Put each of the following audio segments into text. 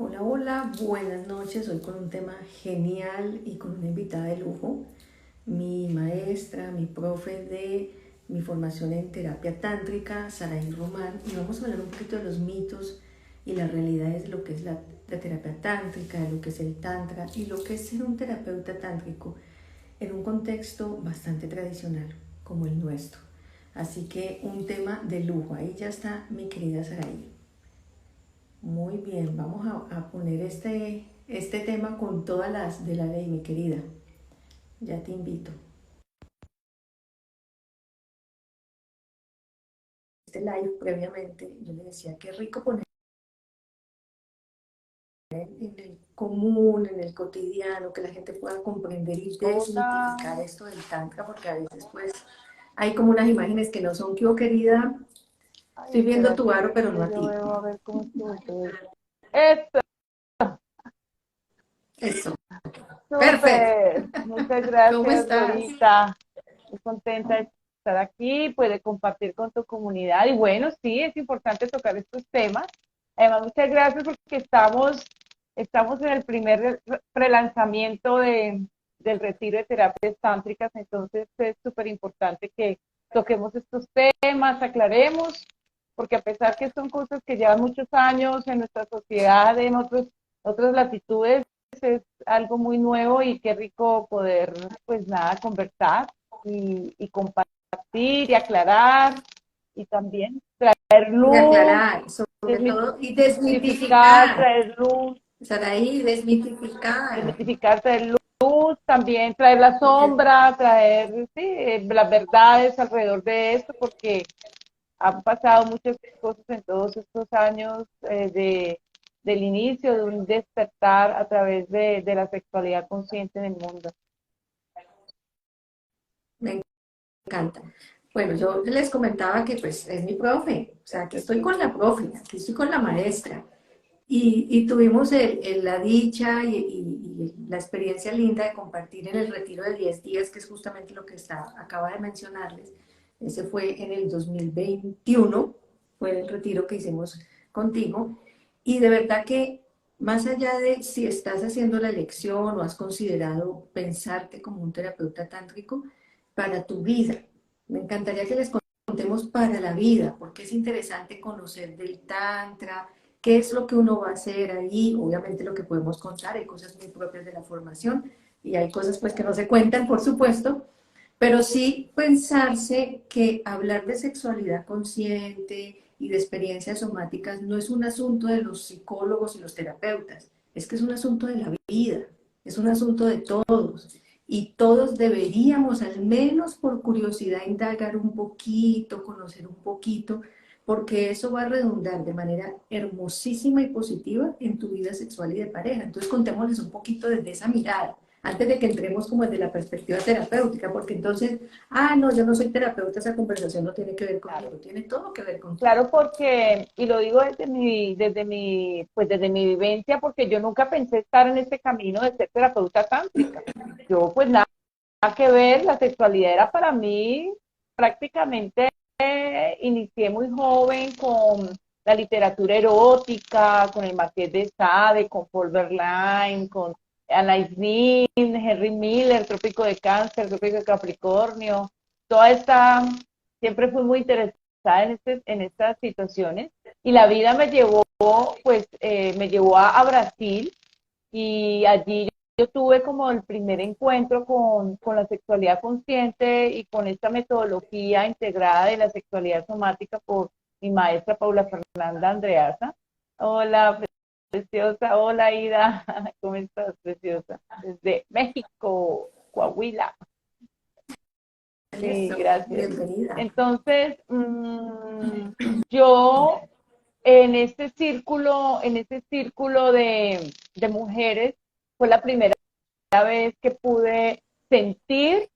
Hola, hola, buenas noches. Hoy con un tema genial y con una invitada de lujo, mi maestra, mi profe de mi formación en terapia tántrica, Saraí Román, y vamos a hablar un poquito de los mitos y las realidades de lo que es la terapia tántrica, de lo que es el tantra y lo que es ser un terapeuta tántrico en un contexto bastante tradicional como el nuestro. Así que un tema de lujo. Ahí ya está mi querida Saraí. Muy bien, vamos a poner este tema con todas las de la ley, mi querida. Ya te invito. Este live previamente, yo le decía, qué rico poner en el común, en el cotidiano, que la gente pueda comprender y desmitificar Hola. esto del tantra, porque a veces pues hay como unas imágenes que no son. ¿Qué hubo, querida? Ay, Estoy viendo tu espérate, aro, pero no a yo ti. veo a ver cómo estuvo todo. Esto, Eso, perfecto. súper. Muchas ¿Cómo gracias, estás? Dorita. Muy contenta de estar aquí, pues de compartir con tu comunidad. Y bueno, sí, es importante tocar estos temas. Además, muchas gracias porque estamos en el primer prelanzamiento del retiro de terapias tántricas, entonces es súper importante que toquemos estos temas, aclaremos, porque a pesar que son cosas que llevan muchos años en nuestra sociedad, en otras latitudes, es algo muy nuevo y qué rico poder, pues nada, conversar y compartir y aclarar y también traer Y luz, aclarar, sobre todo, y desmitificar, desmitificar. traer luz, Saraí, desmitificar. desmitificar, traer luz, también traer la Porque sombra, traer sí, las verdades alrededor de esto, porque han pasado muchas cosas en todos estos años del inicio de un despertar a través de la sexualidad consciente en el mundo. me encanta. Bueno, yo les comentaba que pues es mi profe, o sea, que estoy con la profe, aquí estoy con la maestra. Y tuvimos la dicha y la experiencia linda de compartir en el retiro de 10 días, que es justamente lo que acaba de mencionarles. Ese fue en el 2021, fue el retiro que hicimos contigo. Y de verdad que más allá de si estás haciendo la lección o has considerado pensarte como un terapeuta tántrico, para tu vida, me encantaría que les contemos para la vida, porque es interesante conocer del tantra, qué es lo que uno va a hacer ahí, obviamente lo que podemos contar, hay cosas muy propias de la formación y hay cosas pues que no se cuentan, por supuesto, pero sí pensarse que hablar de sexualidad consciente y de experiencias somáticas no es un asunto de los psicólogos y los terapeutas, es que es un asunto de la vida, es un asunto de todos. Y todos deberíamos, al menos por curiosidad, indagar un poquito, conocer un poquito, porque eso va a redundar de manera hermosísima y positiva en tu vida sexual y de pareja. Entonces contémosles un poquito desde esa mirada, antes de que entremos como desde la perspectiva terapéutica, porque entonces, no, yo no soy terapeuta, esa conversación no tiene que ver Claro. conmigo, tiene todo que ver contigo. Claro, porque, y lo digo pues desde mi vivencia, porque yo nunca pensé estar en este camino de ser terapeuta tántrica. Yo, pues nada que ver, la sexualidad era para mí prácticamente, inicié muy joven con la literatura erótica, con el Marqués de Sade, con Paul Verlaine, con Anais Nin, Henry Miller, Trópico de Cáncer, Trópico de Capricornio, toda esta, siempre fui muy interesada en estas situaciones y la vida me llevó, pues, me llevó a Brasil y allí yo tuve como el primer encuentro con la sexualidad consciente y con esta metodología integrada de la sexualidad somática por mi maestra Paula Fernanda Andreasa. Hola, preciosa. Hola, Ida. ¿Cómo estás, preciosa? Desde México, Coahuila. Sí, Eso, gracias. bienvenida. Entonces, yo en este círculo de mujeres, fue la primera vez que pude sentir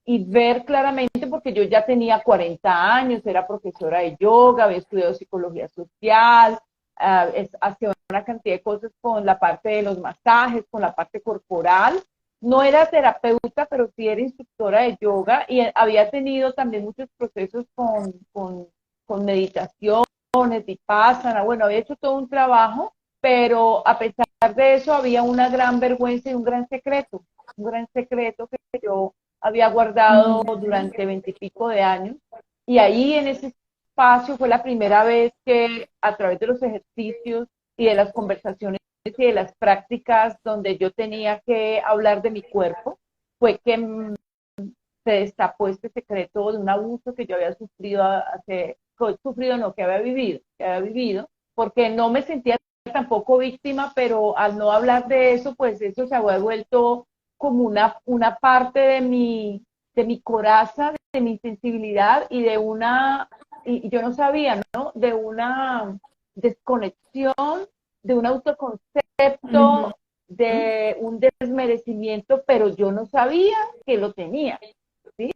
y ver claramente, porque yo ya tenía 40 años, era profesora de yoga, había estudiado psicología social, hacía una cantidad de cosas con la parte de los masajes, con la parte corporal. No era terapeuta, pero sí era instructora de yoga y había tenido también muchos procesos con meditaciones, vipassana, bueno, había hecho todo un trabajo pero a pesar de eso había una gran vergüenza y un gran secreto que yo había guardado durante 20 y pico de años. Y ahí en ese espacio fue la primera vez que a través de los ejercicios y de las conversaciones y de las prácticas donde yo tenía que hablar de mi cuerpo, fue que se destapó este secreto de un abuso que yo había sufrido sufrido no, que había vivido, porque no me sentía tampoco víctima, pero al no hablar de eso, pues eso se había vuelto como una parte de mi coraza, de mi sensibilidad y yo no sabía, ¿no? De una desconexión, de un autoconcepto, de un desmerecimiento, pero yo no sabía que lo tenía. ¿Sí?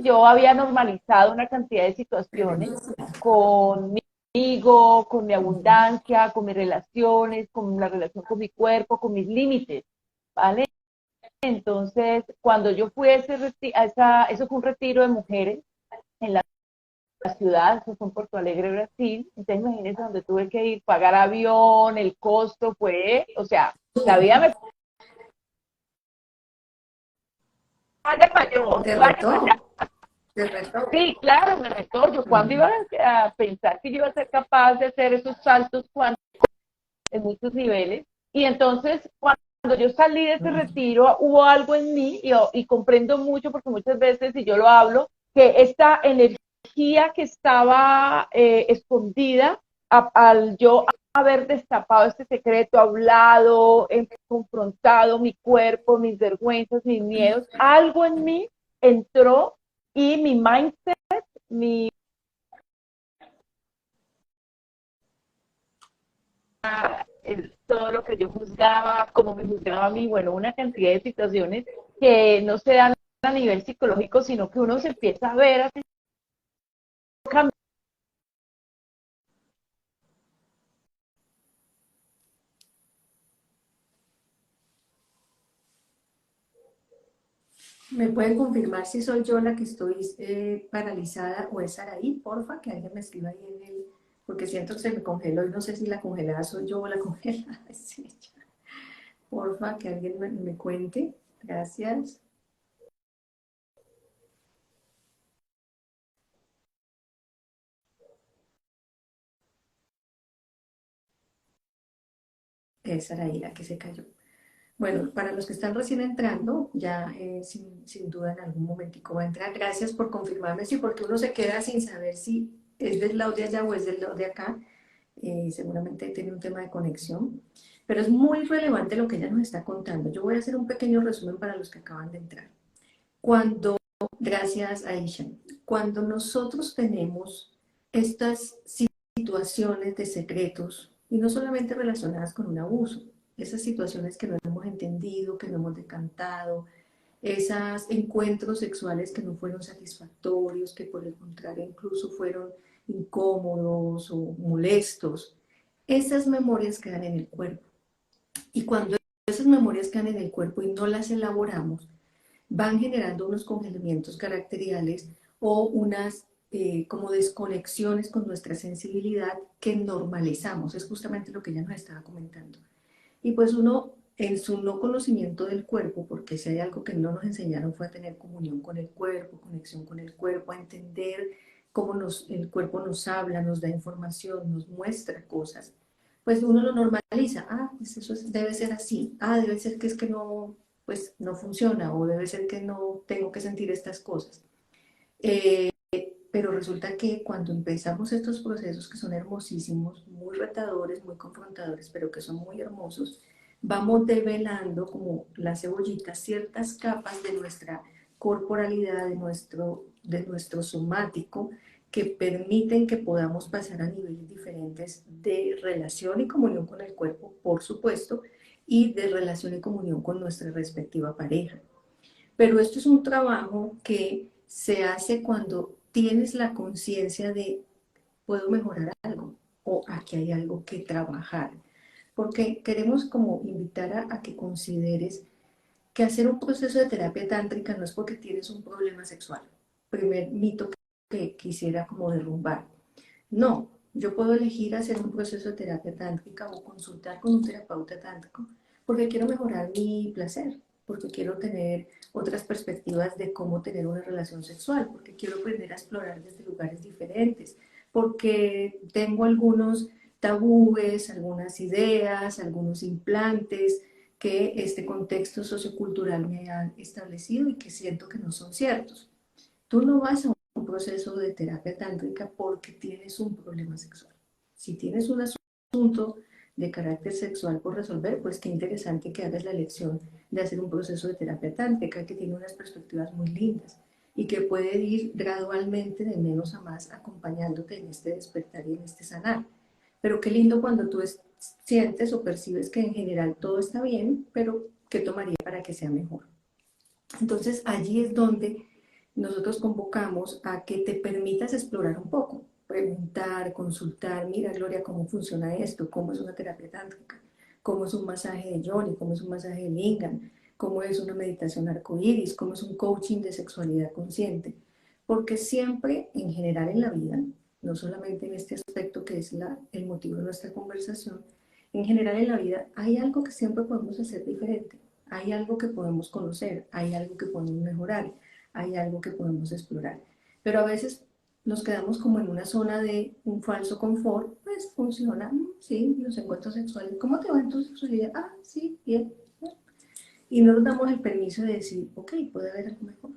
Yo había normalizado una cantidad de situaciones conmigo, con mi abundancia, con mis relaciones, con la relación con mi cuerpo, con mis límites, ¿vale? Entonces, cuando yo fui eso fue un retiro de mujeres en la ciudad, eso fue en Porto Alegre, Brasil. Entonces, imagínense donde tuve que ir, pagar avión, el costo fue, o sea, la vida me vaya para yo, Te vaya para allá. retó, te retó. Sí, claro, me retó. Yo cuando iba a pensar que yo iba a ser capaz de hacer esos saltos cuánticos en muchos niveles, y entonces cuando yo salí de ese retiro hubo algo en mí y comprendo mucho porque muchas veces, y yo lo hablo, que esta energía que estaba escondida al yo haber destapado este secreto, hablado, confrontado mi cuerpo, mis vergüenzas, mis miedos, algo en mí entró y mi mindset, mi todo lo que yo juzgaba, como me juzgaba a mí, bueno, una cantidad de situaciones que no se dan a nivel psicológico, sino que uno se empieza a ver así. ¿Me pueden confirmar si soy yo la que estoy paralizada o es Saraí? Porfa, que alguien me escriba ahí en el... Porque siento que se me congeló y no sé si la congelada soy yo o la congelada es ella. Porfa, que alguien me cuente. Gracias. Es Saraí la que se cayó. Bueno, para los que están recién entrando, ya sin duda en algún momentico va a entrar. Gracias por confirmarme, sí, porque uno se queda sin saber si es del lado de allá o es del lado de acá. Seguramente tiene un tema de conexión, pero es muy relevante lo que ella nos está contando. Yo voy a hacer un pequeño resumen para los que acaban de entrar. Cuando, gracias Aisha, cuando nosotros tenemos estas situaciones de secretos, y no solamente relacionadas con un abuso, esas situaciones que no hemos entendido, que no hemos decantado, esos encuentros sexuales que no fueron satisfactorios, que por el contrario incluso fueron incómodos o molestos, esas memorias quedan en el cuerpo. Y cuando esas memorias quedan en el cuerpo y no las elaboramos, van generando unos congelamientos caracteriales o unas como desconexiones con nuestra sensibilidad que normalizamos. Es justamente lo que ella nos estaba comentando. Y pues uno, en su no conocimiento del cuerpo, porque si hay algo que no nos enseñaron fue a tener comunión con el cuerpo, conexión con el cuerpo, a entender cómo el cuerpo nos habla, nos da información, nos muestra cosas, pues uno lo normaliza. Ah, pues eso debe ser así. Ah, debe ser que es que no, pues no funciona, o debe ser que no tengo que sentir estas cosas. Eh, pero resulta que cuando empezamos estos procesos que son hermosísimos, muy retadores, muy confrontadores, pero que son muy hermosos, vamos develando como la cebollita ciertas capas de nuestra corporalidad, de nuestro somático, que permiten que podamos pasar a niveles diferentes de relación y comunión con el cuerpo, por supuesto, y de relación y comunión con nuestra respectiva pareja. Pero esto es un trabajo que se hace cuando tienes la conciencia de puedo mejorar algo o aquí hay algo que trabajar. Porque queremos como invitar a que consideres que hacer un proceso de terapia tántrica no es porque tienes un problema sexual. Primer mito que quisiera como derrumbar. No, Yo puedo elegir hacer un proceso de terapia tántrica o consultar con un terapeuta tántrico porque quiero mejorar mi placer, porque quiero tener otras perspectivas de cómo tener una relación sexual, porque quiero aprender a explorar desde lugares diferentes, porque tengo algunos tabúes, algunas ideas, algunos implantes que este contexto sociocultural me ha establecido y que siento que no son ciertos. Tú no vas a un proceso de terapia tántrica porque tienes un problema sexual. Si tienes un asunto de carácter sexual por resolver, pues qué interesante que hagas la elección de hacer un proceso de terapia tántrica que tiene unas perspectivas muy lindas y que puede ir gradualmente de menos a más acompañándote en este despertar y en este sanar. Pero qué lindo cuando tú sientes o percibes que en general todo está bien, pero ¿qué tomaría para que sea mejor? Entonces allí es donde nosotros convocamos a que te permitas explorar un poco, preguntar, consultar, mira Gloria, cómo funciona esto, cómo es una terapia tántrica, cómo es un masaje de yoni, cómo es un masaje de lingam, cómo es una meditación arcoíris, cómo es un coaching de sexualidad consciente. Porque siempre, en general en la vida, no solamente en este aspecto que es el motivo de nuestra conversación, en general en la vida hay algo que siempre podemos hacer diferente, hay algo que podemos conocer, hay algo que podemos mejorar, hay algo que podemos explorar. Pero a veces nos quedamos como en una zona de un falso confort, pues funciona, sí, los encuentros sexuales, ¿cómo te va en tu sexualidad? Ah, sí, bien. Y no nos damos el permiso de decir, ok, puede haber algo mejor.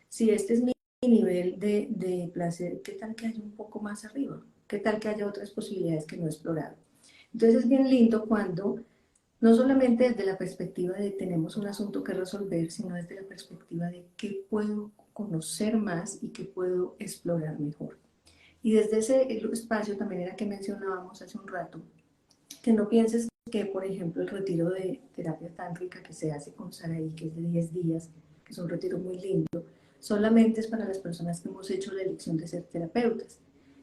Si este es mi nivel de placer, ¿qué tal que haya un poco más arriba? ¿Qué tal que haya otras posibilidades que no he explorado? Entonces es bien lindo cuando no solamente desde la perspectiva de tenemos un asunto que resolver, sino desde la perspectiva de qué puedo conocer más y qué puedo explorar mejor. Y desde ese espacio también era que mencionábamos hace un rato, que no pienses que, por ejemplo, el retiro de terapia tántrica que se hace con Saraí, que es de 10 días, que es un retiro muy lindo, solamente es para las personas que hemos hecho la elección de ser terapeutas.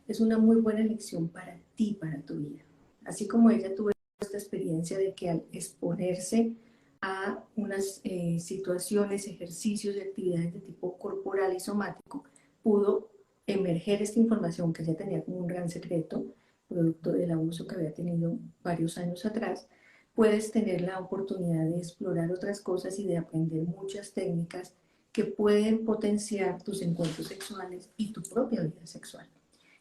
Es una muy buena elección para ti, para tu vida. Así como ella tuvo esta experiencia de que al exponerse a unas situaciones, ejercicios y actividades de tipo corporal y somático, pudo emerger esta información que ella tenía como un gran secreto, producto del abuso que había tenido varios años atrás, puedes tener la oportunidad de explorar otras cosas y de aprender muchas técnicas que pueden potenciar tus encuentros sexuales y tu propia vida sexual.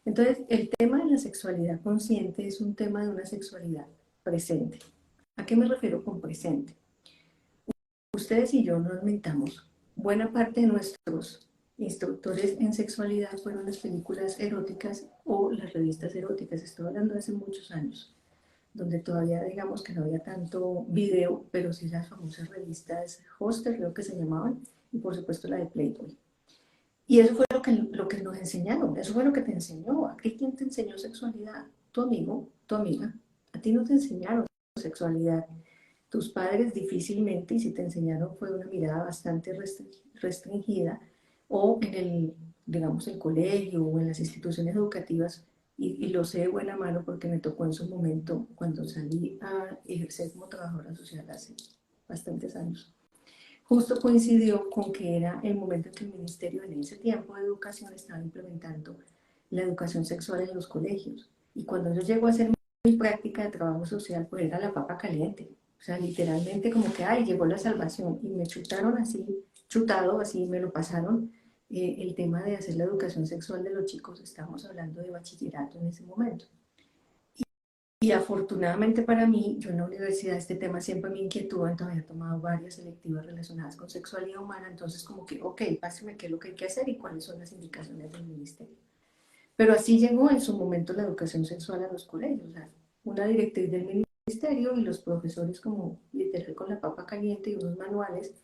Entonces, el tema de la sexualidad consciente es un tema de una sexualidad presente. ¿A qué me refiero con presente? Ustedes y yo nos mentamos. Buena parte de nuestros instructores en sexualidad fueron las películas eróticas o las revistas eróticas. Estoy hablando de hace muchos años, donde todavía digamos que no había tanto video, pero sí las famosas revistas Hoster, creo que se llamaban, y por supuesto la de Playboy. Y eso fue lo que nos enseñaron, eso fue lo que te enseñó. ¿A ti quién te enseñó sexualidad? Tu amigo, tu amiga. A ti no te enseñaron sexualidad. Tus padres difícilmente, y si te enseñaron fue una mirada bastante restringida, o en el, digamos, el colegio o en las instituciones educativas, y lo sé de buena mano porque me tocó en su momento cuando salí a ejercer como trabajadora social hace bastantes años. Justo coincidió con que era el momento en que el Ministerio en ese tiempo de Educación estaba implementando la educación sexual en los colegios. Y cuando yo llego a hacer mi práctica de trabajo social, pues era la papa caliente. O sea, literalmente como que, ay, llegó la salvación. Y me chutaron así, chutado, así me lo pasaron. El tema de hacer la educación sexual de los chicos, estamos hablando de bachillerato en ese momento. Y afortunadamente para mí, yo en la universidad este tema siempre me inquietó, entonces había tomado varias selectivas relacionadas con sexualidad humana, entonces como que, ok, páseme qué es lo que hay que hacer y cuáles son las indicaciones del ministerio. Pero así llegó en su momento la educación sexual a los colegios, o sea, una directriz del ministerio y los profesores como literal con la papa caliente y unos manuales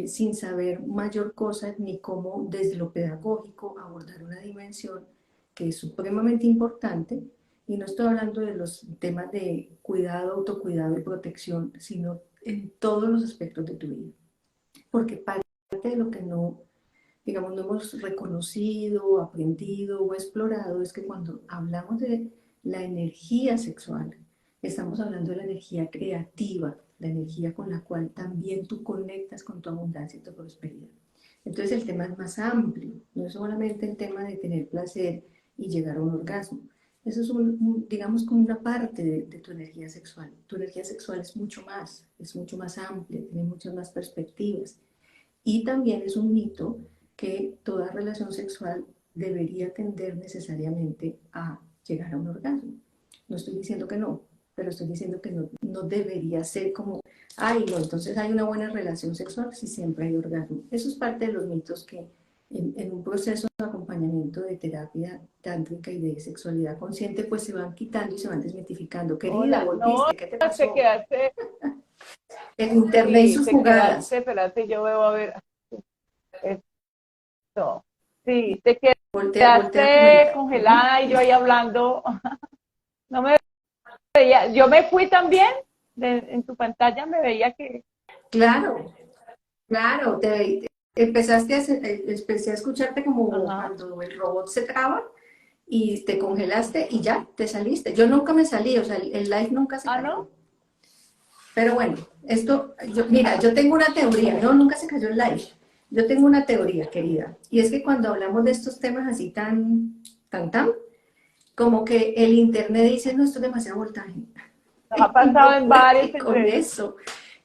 sin saber mayor cosa ni cómo desde lo pedagógico abordar una dimensión que es supremamente importante. Y no estoy hablando de los temas de cuidado, autocuidado y protección, sino en todos los aspectos de tu vida. Porque parte de lo que no, digamos, no hemos reconocido, aprendido o explorado es que cuando hablamos de la energía sexual, estamos hablando de la energía creativa, la energía con la cual también tú conectas con tu abundancia y tu prosperidad. Entonces el tema es más amplio, no es solamente el tema de tener placer y llegar a un orgasmo. Eso es, digamos, como una parte de tu energía sexual. Tu energía sexual es mucho más amplia, tiene muchas más perspectivas. Y también es un mito que toda relación sexual debería tender necesariamente a llegar a un orgasmo. No estoy diciendo que no, pero estoy diciendo que no, no debería ser como, ay, no, entonces hay una buena relación sexual si siempre hay orgasmo. Eso es parte de los mitos que en un proceso de acompañamiento de terapia tántrica y de sexualidad consciente, pues se van quitando y se van desmitificando. Querida, Hola, no, volviste, ¿qué te te pasó? quedaste, El internet y sí, sus te jugadas. quedaste, espérate, yo veo a ver esto. Sí, te Voltea, voltea como quedaste ahorita. congelada y yo ahí hablando. No me veía, yo me fui también, en tu pantalla me veía que, Claro, claro, empezaste empecé a escucharte como ajá, cuando el robot se traba y te congelaste y ya, te saliste. Yo nunca me salí, o sea, el live nunca se ah, ¿no? cayó. Pero bueno, mira, yo tengo una teoría, no, nunca se cayó el live. Yo tengo una teoría, querida, y es que cuando hablamos de estos temas así tan, como que el internet dice, no, esto es demasiado voltaje. Nos ha Y pasado no en varias puede con entrevistas. eso.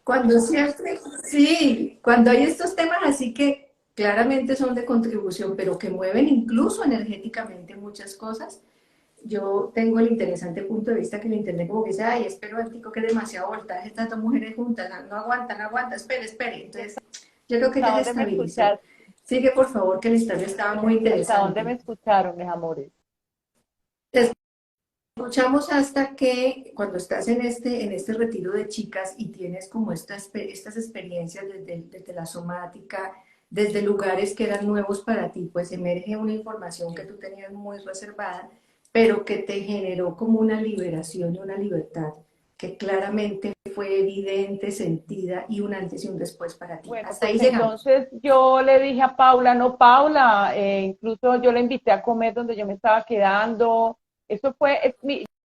Cuando siempre, sí, cuando hay estos temas así que claramente son de contribución, pero que mueven incluso energéticamente muchas cosas, yo tengo el interesante punto de vista que el internet como que dice, ay, espero antico que demasiado voltaje, estas dos mujeres juntas, no aguanta, no aguanta, espere. Entonces, yo creo que ¿Hasta ya se dónde me estabilizó. escuchaste? Sigue, por favor, que la historia estaba muy ¿Hasta dónde me interesante. escucharon, mis amores? Escuchamos hasta que cuando estás en este retiro de chicas y tienes como estas experiencias desde la somática, desde lugares que eran nuevos para ti, pues emerge una información que tú tenías muy reservada, pero que te generó como una liberación y una libertad que claramente fue evidente, sentida y un antes y un después para ti. Bueno, Hasta pues ahí llegamos. entonces yo le dije a Paula, no, Paula, incluso yo la invité a comer donde yo me estaba quedando. Eso fue,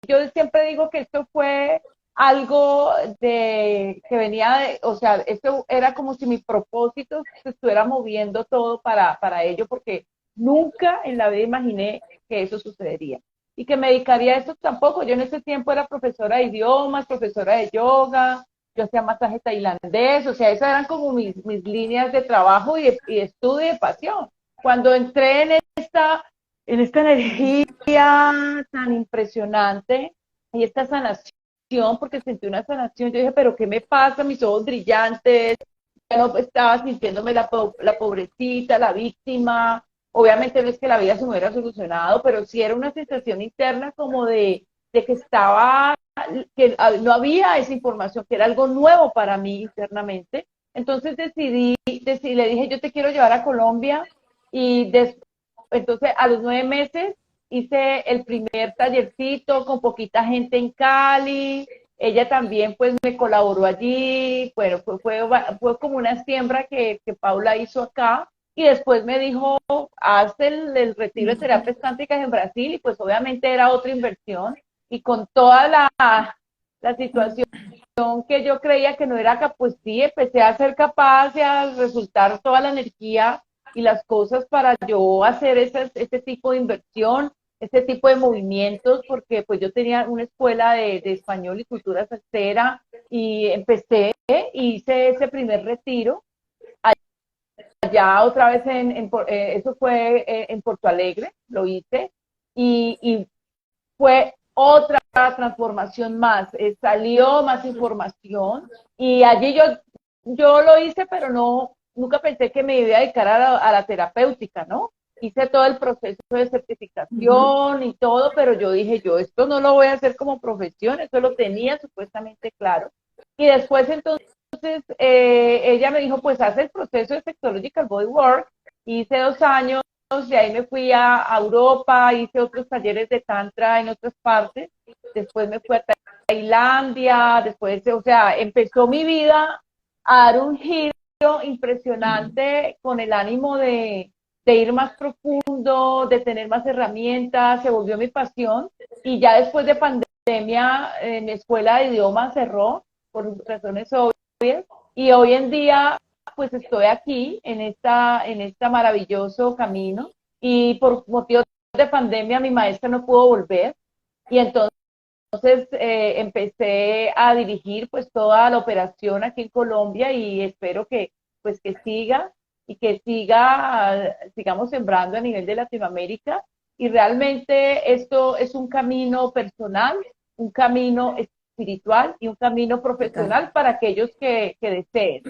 yo siempre digo que esto fue algo de que venía de, o sea, esto era como si mi propósito se estuviera moviendo todo para ello, porque nunca en la vida imaginé que eso sucedería. Y que me dedicaría a eso tampoco. Yo en ese tiempo era profesora de idiomas, profesora de yoga, yo hacía masaje tailandés, o sea, esas eran como mis líneas de trabajo y de estudio y de pasión. Cuando entré en esta energía tan impresionante y esta sanación, porque sentí una sanación, yo dije, pero ¿qué me pasa? Mis ojos brillantes, ya no estaba sintiéndome la pobrecita, la víctima. Obviamente no es que la vida se me hubiera solucionado, pero sí era una sensación interna como de que estaba que no había esa información, que era algo nuevo para mí internamente. Entonces le dije, yo te quiero llevar a Colombia y entonces a los 9 meses hice el primer tallercito con poquita gente en Cali. Ella también pues me colaboró allí. Bueno, fue como una siembra que Paula hizo acá. Y después me dijo, haz el retiro de terapias cántricas en Brasil y pues obviamente era otra inversión y con toda la situación que yo creía que no era capaz, pues sí, empecé a ser capaz y a resultar toda la energía y las cosas para yo hacer ese tipo de inversión, ese tipo de movimientos, porque pues yo tenía una escuela de español y cultura salsera y empecé, hice ese primer retiro allá otra vez eso fue en Porto Alegre, lo hice, y fue otra transformación más, salió más información y allí yo lo hice, pero nunca pensé que me iba a dedicar a la terapéutica, ¿no? Hice todo el proceso de certificación y todo, pero yo dije, yo esto no lo voy a hacer como profesión, eso lo tenía supuestamente claro. Y después entonces ella me dijo, pues haz el proceso de Sexological Bodywork, hice 2 años, de ahí me fui a Europa, hice otros talleres de tantra en otras partes, después me fui a Tailandia, después, o sea, empezó mi vida a dar un giro impresionante con el ánimo de ir más profundo, de tener más herramientas, se volvió mi pasión y ya después de pandemia mi escuela de idiomas cerró por razones obvias y hoy en día pues estoy aquí en esta maravilloso camino y por motivos de pandemia mi maestra no pudo volver, Y entonces empecé a dirigir pues toda la operación aquí en Colombia y espero que pues que siga y que sigamos sembrando a nivel de Latinoamérica. Y realmente esto es un camino personal, un camino espiritual y un camino Total. profesional para aquellos que deseen.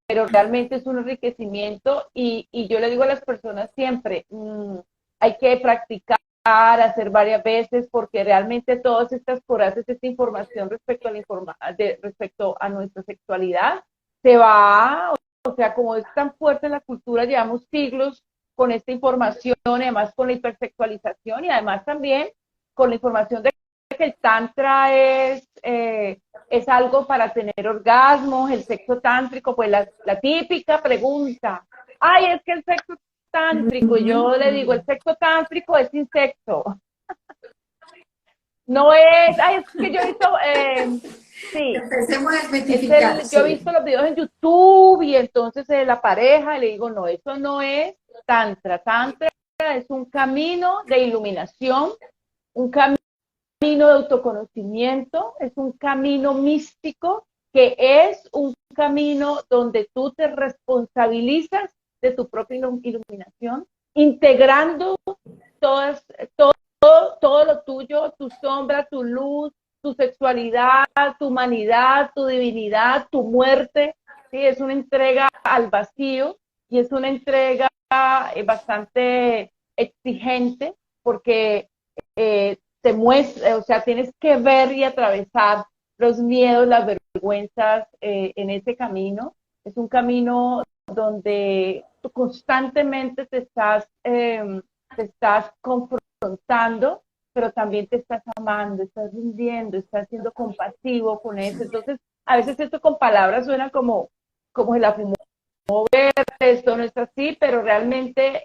Pero realmente es un enriquecimiento y yo le digo a las personas siempre, hay que practicar, hacer varias veces, porque realmente todas estas corazas, esta información respecto a respecto a nuestra sexualidad, se va, o sea, como es tan fuerte en la cultura, llevamos siglos con esta información, y además con la hipersexualización y además también con la información de que el tantra es algo para tener orgasmos, el sexo tántrico, pues la típica pregunta, ay, es que el sexo tántrico, y yo le digo, el sexo tántrico es sin sexo. No es, ay, es que yo he visto, sí, Empecemos a desmitificar, yo he sí. visto los videos en YouTube y entonces la pareja, le digo, no, eso no es tantra. Tantra es un camino de iluminación, un camino de autoconocimiento, es un camino místico que es un camino donde tú te responsabilizas de tu propia iluminación, integrando todas, todo, todo lo tuyo, tu sombra, tu luz, tu sexualidad, tu humanidad, tu divinidad, tu muerte. ¿Sí? Es una entrega al vacío y es una entrega bastante exigente porque te muestra, o sea, tienes que ver y atravesar los miedos, las vergüenzas en ese camino. Es un camino donde tú constantemente te estás confrontando, pero también te estás amando, estás rindiendo, estás siendo compasivo con eso. Entonces, a veces esto con palabras suena como el afumó, esto no es así, pero realmente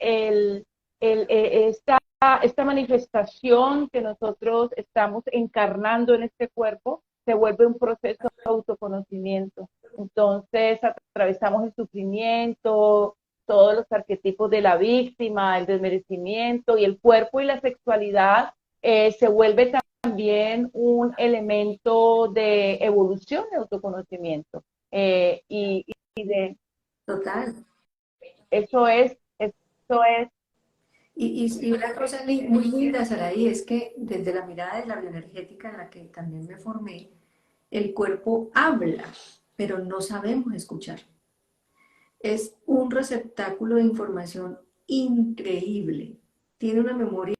esta manifestación que nosotros estamos encarnando en este cuerpo se vuelve un proceso de autoconocimiento. Entonces atravesamos el sufrimiento, todos los arquetipos de la víctima, el desmerecimiento y el cuerpo y la sexualidad se vuelve también un elemento de evolución de autoconocimiento. Y de Total. eso es Y una cosa muy linda, Saraí, es que desde la mirada de la bioenergética en la que también me formé, el cuerpo habla, pero no sabemos escuchar. Es un receptáculo de información increíble. Tiene una memoria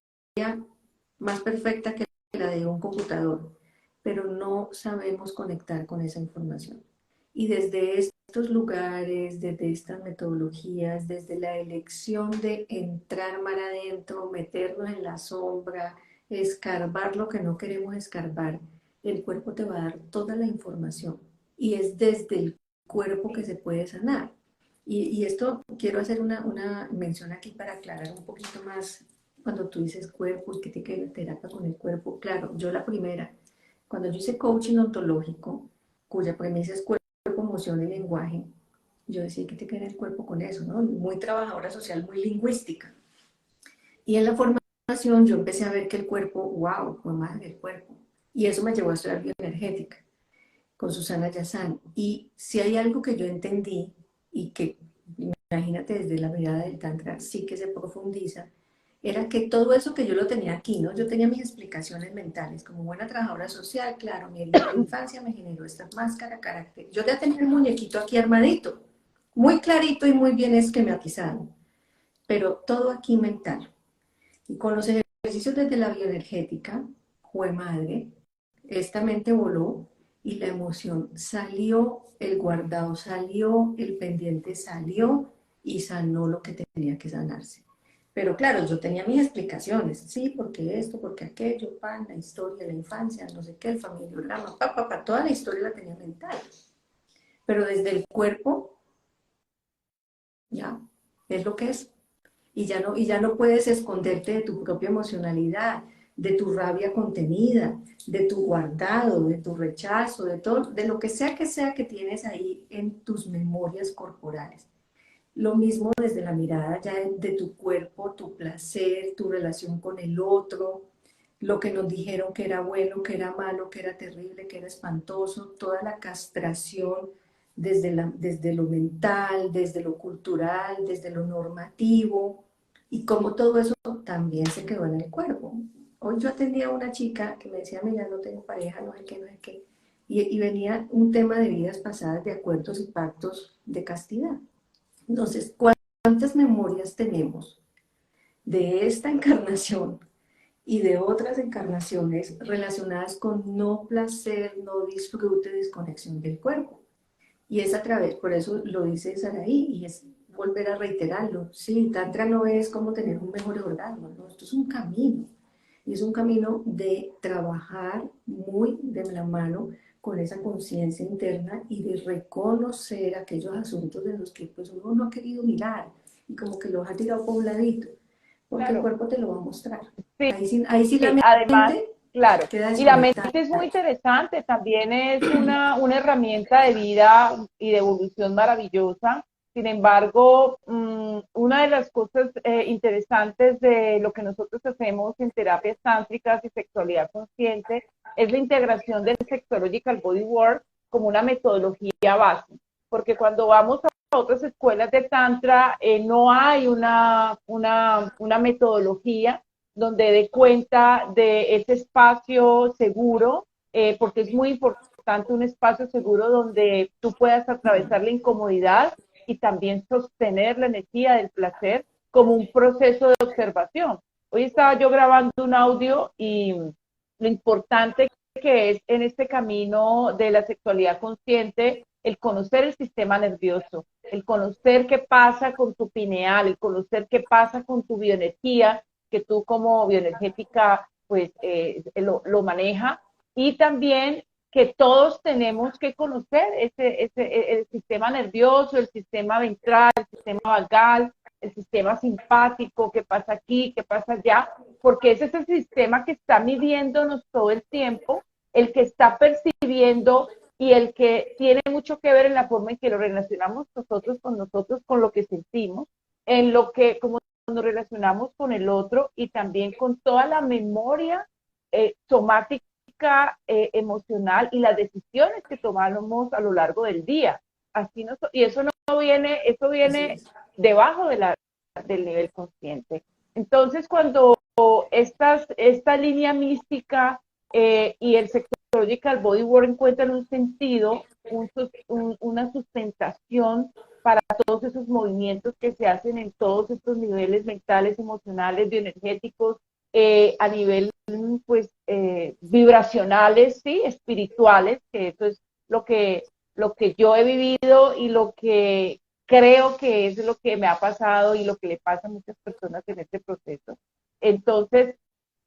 más perfecta que la de un computador, pero no sabemos conectar con esa información. Y desde estos lugares, desde estas metodologías, desde la elección de entrar mar adentro, meternos en la sombra, escarbar lo que no queremos escarbar, el cuerpo te va a dar toda la información. Y es desde el cuerpo que se puede sanar. Y esto quiero hacer una mención aquí para aclarar un poquito más cuando tú dices cuerpo, que tiene que ver terapia con el cuerpo. Claro, yo la primera, cuando yo hice coaching ontológico, cuya premisa es cuerpo, emoción y lenguaje, yo decía que tiene que ver el cuerpo con eso, ¿no? Muy trabajadora social, muy lingüística. Y en la formación yo empecé a ver que el cuerpo, wow, fue más del cuerpo. Y eso me llevó a estudiar bioenergética con Susana Yazán. Y si hay algo que yo entendí y que, imagínate, desde la mirada del Tantra sí que se profundiza, era que todo eso que yo lo tenía aquí, ¿no? Yo tenía mis explicaciones mentales, como buena trabajadora social, claro, mi herida de infancia me generó esta máscara, carácter. Yo ya tenía el muñequito aquí armadito, muy clarito y muy bien esquematizado, pero todo aquí mental. Y con los ejercicios desde la bioenergética, fue madre, esta mente voló y la emoción salió, el guardado salió, el pendiente salió y sanó lo que tenía que sanarse. Pero claro, yo tenía mis explicaciones, sí, porque esto, porque aquello, pan, la historia, la infancia, no sé qué, el familiograma, toda la historia la tenía mental. Pero desde el cuerpo, ya, es lo que es. Y ya no puedes esconderte de tu propia emocionalidad, de tu rabia contenida, de tu guardado, de tu rechazo, de todo, de lo que sea que tienes ahí en tus memorias corporales. Lo mismo desde la mirada ya de tu cuerpo, tu placer, tu relación con el otro. lo que nos dijeron que era bueno, que era malo, que era terrible, que era espantoso, toda la castración desde lo mental, desde lo cultural, desde lo normativo, y cómo todo eso también se quedó en el cuerpo. Hoy yo atendía a una chica que me decía, mira, no tengo pareja, no sé qué, no sé qué, y venía un tema de vidas pasadas, de acuerdos y pactos de castidad. Entonces, ¿cuántas memorias tenemos de esta encarnación y de otras encarnaciones relacionadas con no placer, no disfrute, desconexión del cuerpo? Y es a través, por eso lo dice Saraí, y es volver a reiterarlo. Sí, Tantra no es como tener un mejor orgasmo, no, esto es un camino. Y es un camino de trabajar muy de la mano con esa conciencia interna y de reconocer aquellos asuntos de los que pues, uno no ha querido mirar y como que los ha tirado por un ladito, porque el Claro. cuerpo te lo va a mostrar. Sí, Ahí sí la además, mente claro. queda Y la mente desconectada. es muy interesante, también es una herramienta de vida y de evolución maravillosa. Sin embargo, una de las cosas interesantes de lo que nosotros hacemos en terapias tántricas y sexualidad consciente es la integración del Sexological Bodywork como una metodología base. Porque cuando vamos a otras escuelas de Tantra, no hay una metodología donde dé cuenta de ese espacio seguro, porque es muy importante un espacio seguro donde tú puedas atravesar la incomodidad y también sostener la energía del placer como un proceso de observación. Hoy estaba yo grabando un audio y lo importante que es en este camino de la sexualidad consciente el conocer el sistema nervioso, el conocer qué pasa con tu pineal, el conocer qué pasa con tu bioenergía, que tú como bioenergética pues lo maneja, y también que todos tenemos que conocer el sistema nervioso, el sistema ventral, el sistema vagal, el sistema simpático, qué pasa aquí, qué pasa allá, porque ese es el sistema que está midiéndonos todo el tiempo, el que está percibiendo y el que tiene mucho que ver en la forma en que lo relacionamos nosotros, con lo que sentimos, en lo que, como nos relacionamos con el otro y también con toda la memoria somática, emocional y las decisiones que tomamos a lo largo del día. Así no, y eso viene debajo del nivel consciente. Entonces, cuando esta línea mística y el Sexological Bodywork encuentran un sentido, una sustentación para todos esos movimientos que se hacen en todos estos niveles mentales, emocionales, bioenergéticos, a nivel pues vibracionales, sí, espirituales, que eso es lo que yo he vivido y lo que creo que es lo que me ha pasado y lo que le pasa a muchas personas en este proceso. Entonces,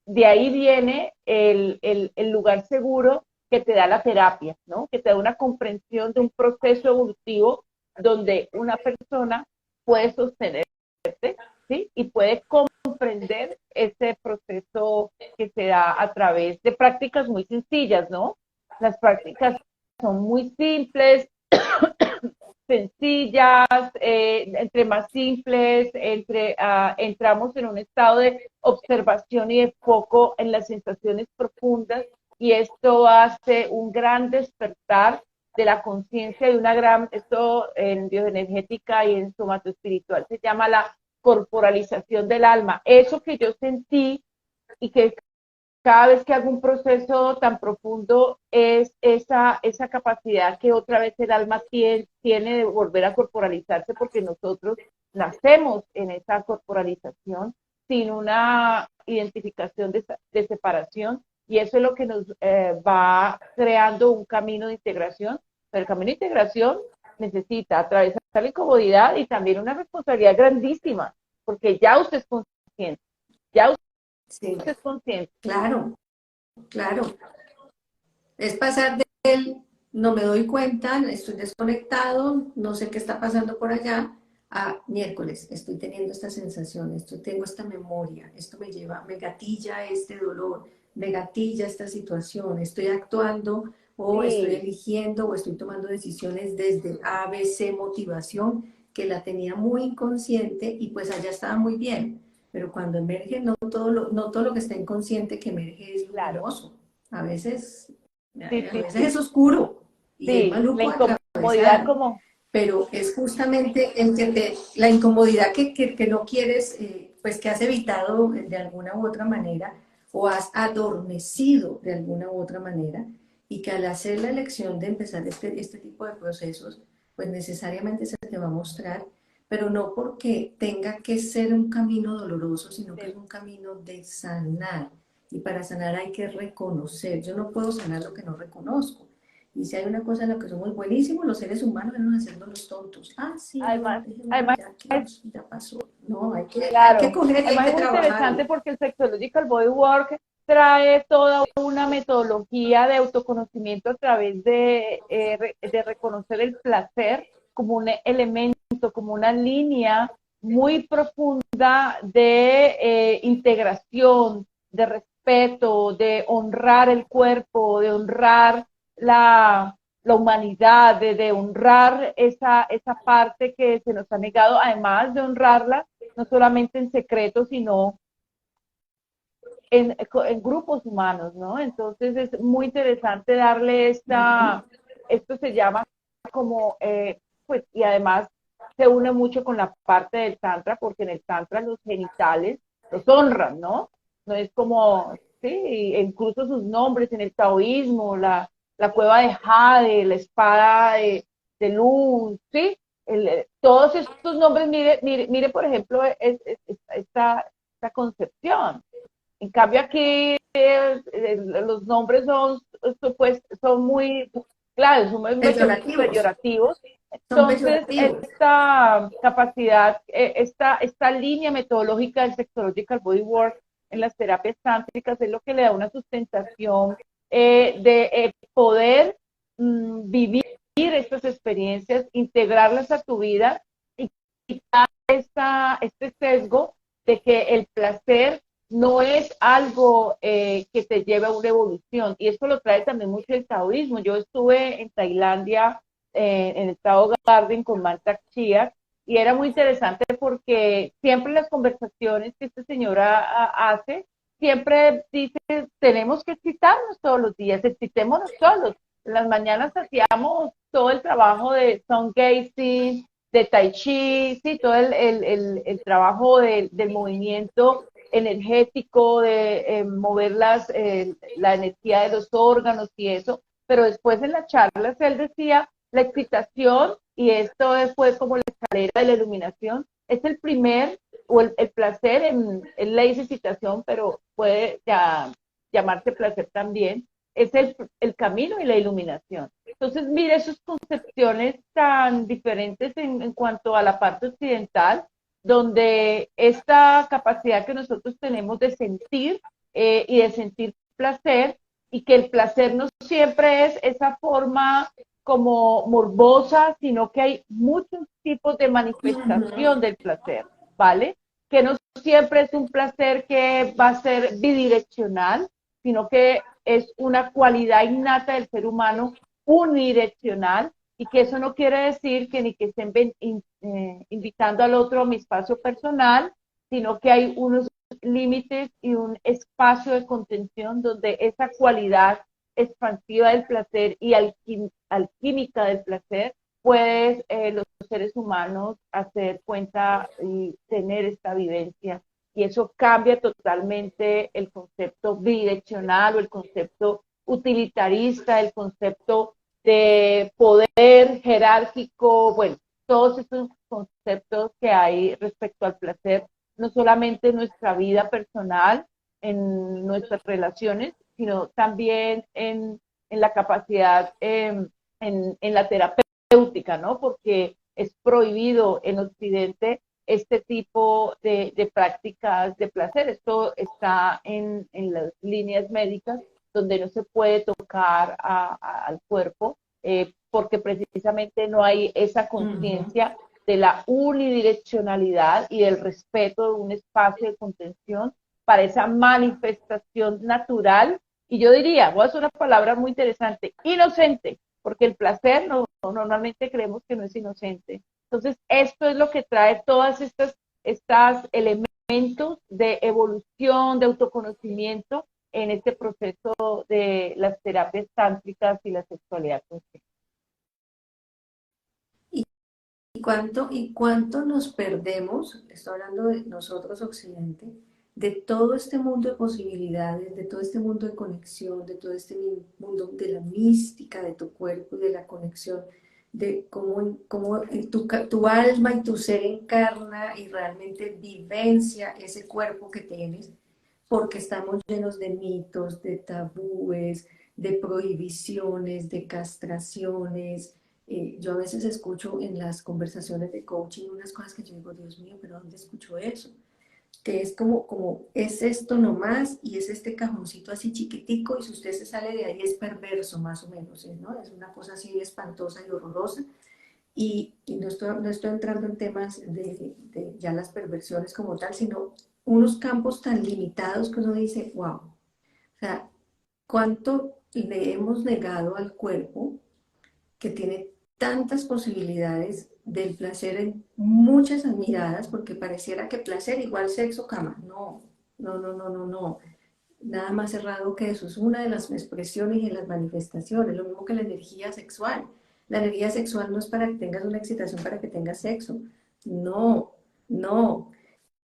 de ahí viene el lugar seguro que te da la terapia, ¿no? Que te da una comprensión de un proceso evolutivo donde una persona puede sostenerse, ¿sí? Y puede comprender ese proceso que se da a través de prácticas muy sencillas, ¿no? Las prácticas son muy simples, sencillas, entre más simples, entramos en un estado de observación y de foco en las sensaciones profundas, y esto hace un gran despertar de la conciencia de una gran, esto en bioenergética y en somato espiritual se llama la corporalización del alma. Eso que yo sentí y que cada vez que hago un proceso tan profundo es esa capacidad que otra vez el alma tiene de volver a corporalizarse, porque nosotros nacemos en esa corporalización sin una identificación de separación, y eso es lo que nos va creando un camino de integración. Pero el camino de integración necesita atravesar la incomodidad y también una responsabilidad grandísima, porque ya usted es consciente, ya Sí, usted es consciente. claro, claro. Es pasar del no me doy cuenta, estoy desconectado, no sé qué está pasando por allá, a miércoles, estoy teniendo esta sensación, tengo esta memoria, esto me lleva, me gatilla este dolor, me gatilla esta situación, estoy actuando o estoy Sí, eligiendo o estoy tomando decisiones desde A, B, C motivación que la tenía muy inconsciente y pues allá estaba muy bien. pero cuando emerge no todo lo que está inconsciente que emerge es claro, luminoso. A veces, sí, a sí, veces sí, es oscuro y es sí, la maluco de incomodidad atravesar, como, pero es justamente la incomodidad que no quieres, pues que has evitado de alguna u otra manera o has adormecido de alguna u otra manera y que al hacer la elección de empezar este tipo de procesos, pues necesariamente se te va a mostrar, pero no porque tenga que ser un camino doloroso, sino que es un camino de sanar. Y para sanar hay que reconocer. Yo no puedo sanar lo que no reconozco. Y si hay una cosa en la que somos buenísimos, los seres humanos es hacernos los tontos. Ah, sí, no, además, dejémoslo además, ya, que ya pasó. No, hay que claro, coger y hay además que es muy trabajarlo. interesante porque el Sexological Bodywork trae toda una metodología de autoconocimiento a través de reconocer el placer como un elemento, como una línea muy profunda de integración, de respeto, de honrar el cuerpo, de honrar la humanidad, de honrar esa parte que se nos ha negado, además de honrarla, no solamente en secreto, sino en grupos humanos, ¿no? Entonces es muy interesante darle Ujú. esto se llama como, pues, y además se une mucho con la parte del tantra, porque en el tantra los genitales los honran, ¿no? No es como, sí, incluso sus nombres en el taoísmo, la cueva de Jade, la espada de luz, ¿sí? Todos estos nombres, mire por ejemplo, esta concepción. En cambio aquí los nombres pues, son muy, claro, son muy Peyorativos, peyorativos. son Entonces, peyorativos. esta capacidad, esta línea metodológica del Sexological Bodywork en las terapias tántricas es lo que le da una sustentación de poder vivir estas experiencias, integrarlas a tu vida y quitar este sesgo de que el placer no es algo que te lleve a una evolución. Y esto lo trae también mucho el taoísmo. Yo estuve en Tailandia, en el Tao Garden con Mantak Chia, y era muy interesante porque siempre las conversaciones que esta señora hace, siempre dice, tenemos que excitarnos todos los días, excitémonos todos. En las mañanas hacíamos todo el trabajo de sun gazing, de tai chi, sí, todo el trabajo del movimiento energético, de mover la energía de los órganos y eso, pero después en las charlas él decía, la excitación, y esto fue como la escalera de la iluminación, es el primer, o el placer, en ley de excitación, pero puede llamarse placer también, es el camino y la iluminación. Entonces, mire, esas concepciones tan diferentes en cuanto a la parte occidental, donde esta capacidad que nosotros tenemos de sentir y de sentir placer, y que el placer no siempre es esa forma como morbosa, sino que hay muchos tipos de manifestación Ujú. del placer, ¿vale? Que no siempre es un placer que va a ser bidireccional, sino que es una cualidad innata del ser humano unidireccional, y que eso no quiere decir que ni que estén invitando al otro a mi espacio personal, sino que hay unos límites y un espacio de contención donde esa cualidad expansiva del placer y alquímica del placer puedes los seres humanos hacer cuenta y tener esta vivencia. Y eso cambia totalmente el concepto bidireccional o el concepto utilitarista, el concepto de poder jerárquico, bueno, todos estos conceptos que hay respecto al placer, no solamente en nuestra vida personal, en nuestras relaciones, sino también en la capacidad, en la terapéutica, ¿no? Porque es prohibido en Occidente este tipo de prácticas de placer. Esto está en las líneas médicas donde no se puede tocar al cuerpo, porque precisamente no hay esa Ujú. conciencia de la unidireccionalidad y del respeto de un espacio de contención para esa manifestación natural. Y yo diría, voy a hacer una palabra muy interesante, inocente, porque el placer normalmente creemos que no es inocente. Entonces, esto es lo que trae todas estas elementos momentos de evolución, de autoconocimiento en este proceso de las terapias tántricas y la sexualidad consciente. Y cuánto nos perdemos, estoy hablando de nosotros Occidente, de todo este mundo de posibilidades, de todo este mundo de conexión, de todo este mundo de la mística de tu cuerpo y de la conexión, de cómo tu alma y tu ser encarna y realmente vivencia ese cuerpo que tienes, porque estamos llenos de mitos, de tabúes, de prohibiciones, de castraciones. Yo a veces escucho en las conversaciones de coaching unas cosas que yo digo, Dios mío, pero ¿dónde escucho eso? Que es como es esto nomás y es este cajoncito así chiquitico y si usted se sale de ahí es perverso más o menos, ¿no? Es una cosa así espantosa y horrorosa. Y no estoy entrando en temas de ya las perversiones como tal, sino unos campos tan limitados que uno dice, wow, o sea, ¿cuánto le hemos negado al cuerpo que tiene tantas posibilidades del placer en muchas miradas, porque pareciera que placer igual sexo, cama? No, no, no, no, no, no. Nada más errado que eso. Es una de las expresiones y de las manifestaciones, lo mismo que la energía sexual. La energía sexual no es para que tengas una excitación, para que tengas sexo. No, no.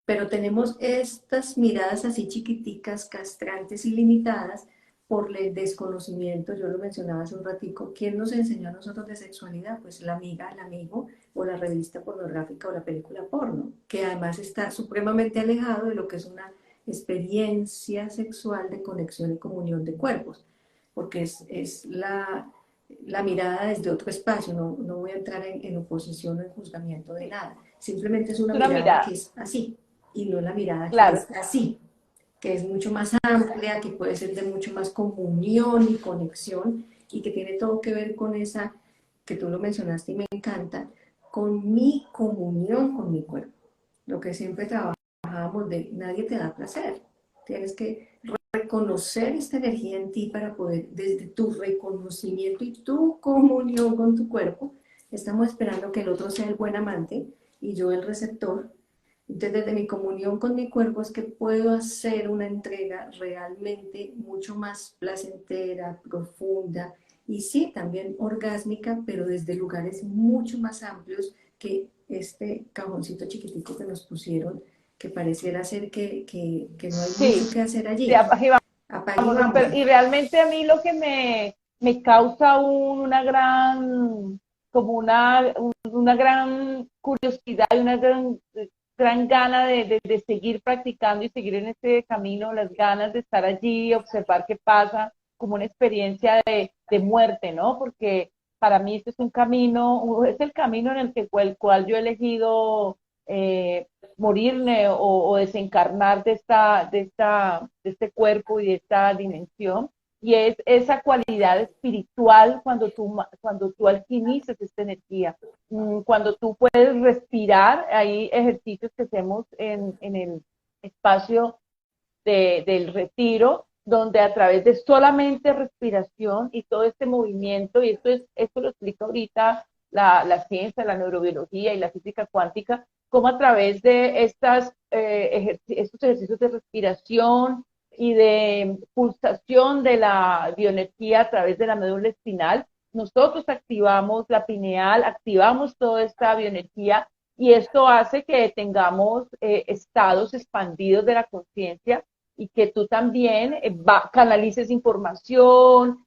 Pero tenemos estas miradas así chiquiticas, castrantes y limitadas por el desconocimiento. Yo lo mencionaba hace un ratico. ¿Quién nos enseñó a nosotros de sexualidad? Pues la amiga, el amigo, o la revista pornográfica o la película porno, que además está supremamente alejado de lo que es una experiencia sexual de conexión y comunión de cuerpos, porque es la mirada desde otro espacio. No voy a entrar en oposición o en juzgamiento de nada, simplemente es una Una mirada mirada, que es así y no la mirada que claro. es así, que es mucho más amplia, que puede ser de mucho más comunión y conexión y que tiene todo que ver con esa, que tú lo mencionaste y me encanta, con mi comunión con mi cuerpo. Lo que siempre trabajábamos de nadie te da placer, tienes que reconocer esta energía en ti para poder, desde tu reconocimiento y tu comunión con tu cuerpo, estamos esperando que el otro sea el buen amante y yo el receptor. Entonces, desde mi comunión con mi cuerpo es que puedo hacer una entrega realmente mucho más placentera, profunda y sí, también orgásmica, pero desde lugares mucho más amplios que este cajoncito chiquitico que nos pusieron, que pareciera ser que no hay Sí, mucho que hacer de allí. abajo y Apague y vámonos, pero, y vámonos. realmente a mí lo que me causa una gran, como una gran curiosidad y una gran gana de seguir practicando y seguir en este camino, las ganas de estar allí, observar qué pasa, como una experiencia de muerte, ¿no? Porque para mí este es un camino, es el camino en el cual yo he elegido morirme o desencarnar de este cuerpo y de esta dimensión. Y es esa cualidad espiritual cuando tú alquimizas esta energía, cuando tú puedes respirar. Hay ejercicios que hacemos en el espacio del retiro, donde a través de solamente respiración y todo este movimiento, y esto lo explica ahorita la ciencia, la neurobiología y la física cuántica, como a través de estos ejercicios de respiración y de pulsación de la bioenergía a través de la médula espinal, nosotros activamos la pineal, activamos toda esta bioenergía y esto hace que tengamos estados expandidos de la conciencia y que tú también canalices información,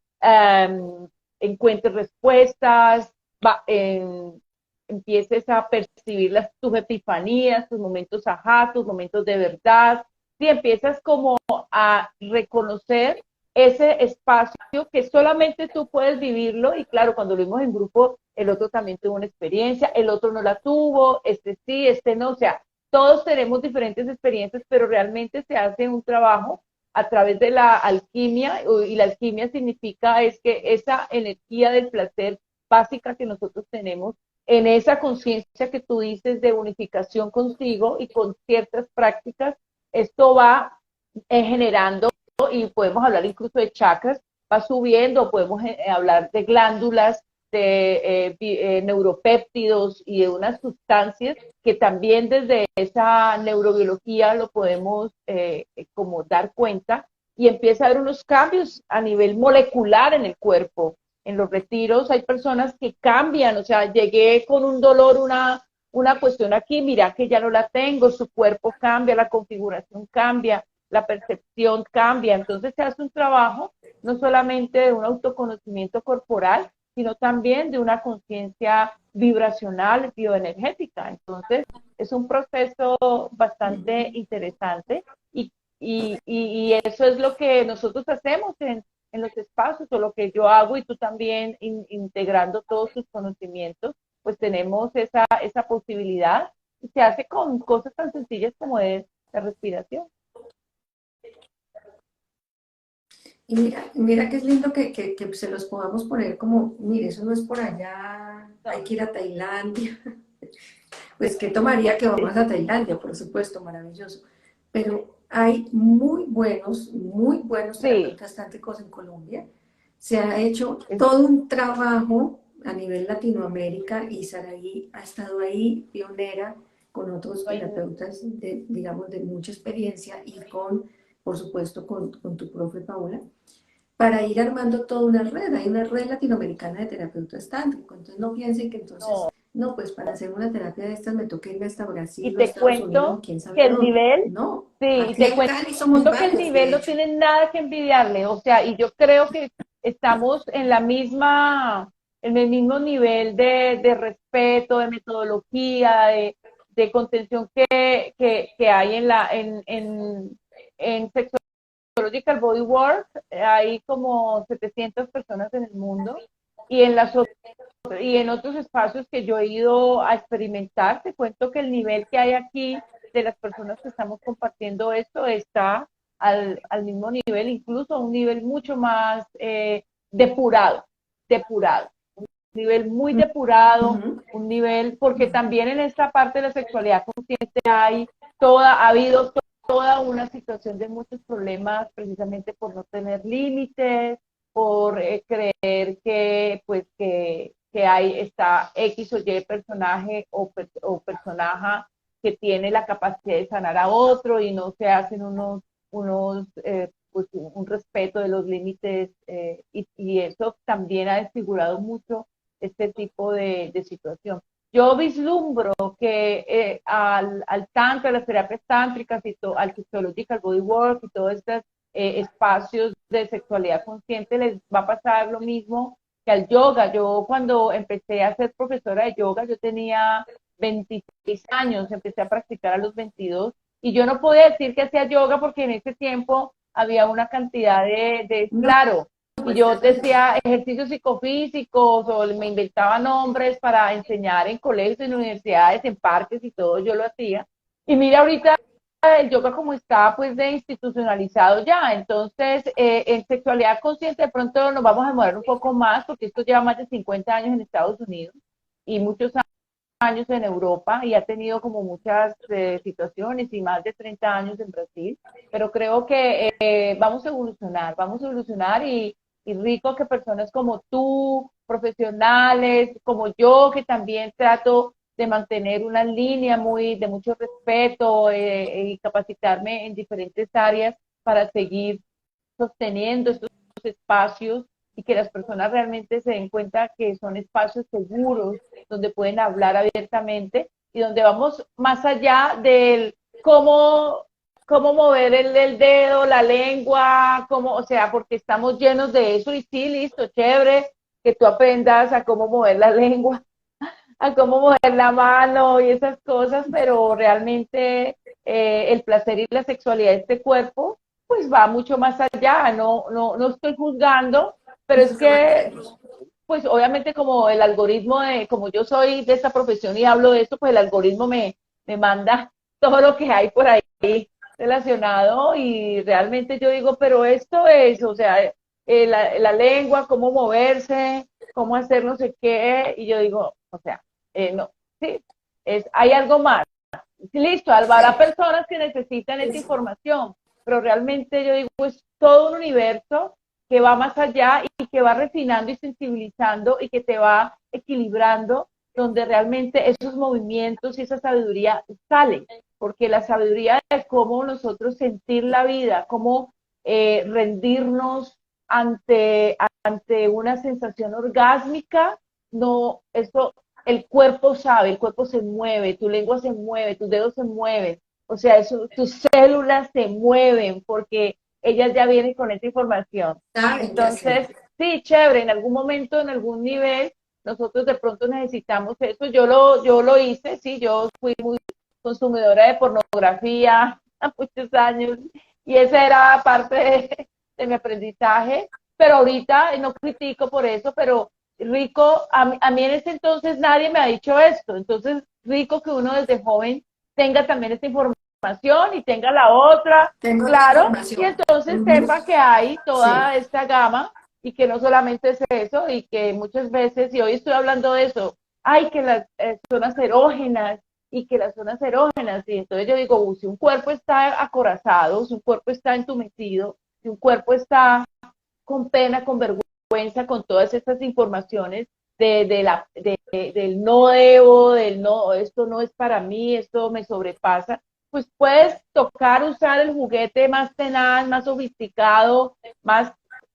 encuentres respuestas, empieces a percibir tus epifanías, tus momentos ajá, tus momentos de verdad, si empiezas como a reconocer ese espacio que solamente tú puedes vivirlo y claro, cuando lo vimos en grupo, el otro también tuvo una experiencia, el otro no la tuvo, este sí, este no, o sea, todos tenemos diferentes experiencias, pero realmente se hace un trabajo a través de la alquimia, y la alquimia significa es que esa energía del placer básica que nosotros tenemos, en esa conciencia que tú dices de unificación contigo y con ciertas prácticas, esto va generando, y podemos hablar incluso de chakras, va subiendo, podemos hablar de glándulas, neuropéptidos y de unas sustancias que también desde esa neurobiología lo podemos como dar cuenta, y empieza a haber unos cambios a nivel molecular en el cuerpo. En los retiros hay personas que cambian, o sea, llegué con un dolor, una cuestión aquí, mira que ya no la tengo, su cuerpo cambia, la configuración cambia, la percepción cambia. Entonces se hace un trabajo no solamente de un autoconocimiento corporal, sino también de una conciencia vibracional, bioenergética. Entonces es un proceso bastante interesante, y eso es lo que nosotros hacemos en los espacios, o lo que yo hago, y tú también integrando todos tus conocimientos, pues tenemos esa posibilidad, y se hace con cosas tan sencillas como es la respiración. Y mira que es lindo que se los podamos poner como, mire, eso no es por allá, hay que ir a Tailandia. Pues, ¿qué tomaría que vamos a Tailandia? Por supuesto, maravilloso. Pero hay muy buenos Sí, terapeutas tántricos en Colombia. Se ha hecho todo un trabajo a nivel Latinoamérica y Saraí ha estado ahí pionera con otros terapeutas, digamos, de mucha experiencia y por supuesto, con tu profe Paola, para ir armando toda una red. Hay una red latinoamericana de terapeutas tántricos. Entonces no piensen que entonces, no. no, pues para hacer una terapia de estas me toca irme hasta Y Brasil o te Estados Unidos o cuento quién sabe que a el dónde. nivel, No, sí, y aquí te en cuento Cali somos que el varios, nivel de no hecho. tiene nada que envidiarle, o sea, y yo creo que estamos en el mismo nivel de respeto, de metodología, de contención que hay en Sexological Bodywork. Hay como 700 personas en el mundo, y en otros espacios que yo he ido a experimentar, te cuento que el nivel que hay aquí de las personas que estamos compartiendo esto está al mismo nivel, incluso a un nivel mucho más depurado, depurado, un nivel muy depurado, Ujú. un nivel, porque también en esta parte de la sexualidad consciente ha habido toda una situación de muchos problemas, precisamente por no tener límites, por creer que pues que hay está X o Y personaje o personaje que tiene la capacidad de sanar a otro, y no se hacen unos pues un respeto de los límites, y eso también ha desfigurado mucho este tipo de situación. Yo vislumbro que al tantra, a las terapias tántricas al sexological bodywork y todos estos espacios de sexualidad consciente les va a pasar lo mismo que al yoga. Yo cuando empecé a ser profesora de yoga, yo tenía 26 años, empecé a practicar a los 22, y yo no podía decir que hacía yoga porque en ese tiempo había una cantidad No, claro, y pues yo trata de... decía ejercicios psicofísicos, o me inventaba nombres para enseñar en colegios, en universidades, en parques y todo, yo lo hacía. Y mira ahorita el yoga como está pues de institucionalizado ya. Entonces en sexualidad consciente de pronto nos vamos a demorar un poco más, porque esto lleva más de 50 años en Estados Unidos y muchos años en Europa, y ha tenido como muchas situaciones, y más de 30 años en Brasil, pero creo que vamos a evolucionar, y rico que personas como tú, profesionales, como yo, que también trato de mantener una línea de mucho respeto, y capacitarme en diferentes áreas para seguir sosteniendo estos espacios, y que las personas realmente se den cuenta que son espacios seguros donde pueden hablar abiertamente, y donde vamos más allá del cómo mover el dedo, la lengua, o sea, porque estamos llenos de eso, y sí, listo, chévere, que tú aprendas a cómo mover la lengua, a cómo mover la mano y esas cosas, pero realmente el placer y la sexualidad de este cuerpo, pues va mucho más allá. No estoy juzgando, pero es Eso se que, mantiene. pues obviamente como el algoritmo como yo soy de esta profesión y hablo de esto, pues el algoritmo me manda todo lo que hay por ahí relacionado, y realmente yo digo, pero esto es, o sea, la lengua, cómo moverse, cómo hacer no sé qué, y yo digo, o sea, no, sí, hay algo más. Listo, habrá Sí. personas que necesitan esta Es, información, pero realmente yo digo, es todo un universo que va más allá y que va refinando y sensibilizando y que te va equilibrando, donde realmente esos movimientos y esa sabiduría salen, porque la sabiduría de cómo nosotros sentir la vida, cómo rendirnos ante una sensación orgásmica, no, esto, el cuerpo sabe, el cuerpo se mueve, tu lengua se mueve, tus dedos se mueven, o sea, eso, tus células se mueven porque ellas ya vienen con esa información. Saben qué hacer. Entonces, sí, chévere, en algún momento, en algún nivel, nosotros de pronto necesitamos eso. Yo lo hice, sí, yo fui muy consumidora de pornografía a muchos años y esa era parte de mi aprendizaje, pero ahorita no critico por eso, pero rico, a mí en ese entonces nadie me ha dicho esto, entonces rico que uno desde joven tenga también esta información y tenga la otra, Tengo otra claro, y información. entonces Ujú. sepa que hay Sí, toda esta gama y que no solamente es eso y que muchas veces, y hoy estoy hablando de eso, hay que las zonas erógenas y que las zonas erógenas, y entonces yo digo, si un cuerpo está acorazado, si un cuerpo está entumecido, si un cuerpo está con pena, con vergüenza, con todas estas informaciones del no debo, del no, esto no es para mí, esto me sobrepasa, pues puedes tocar, usar el juguete más tenaz, más sofisticado, más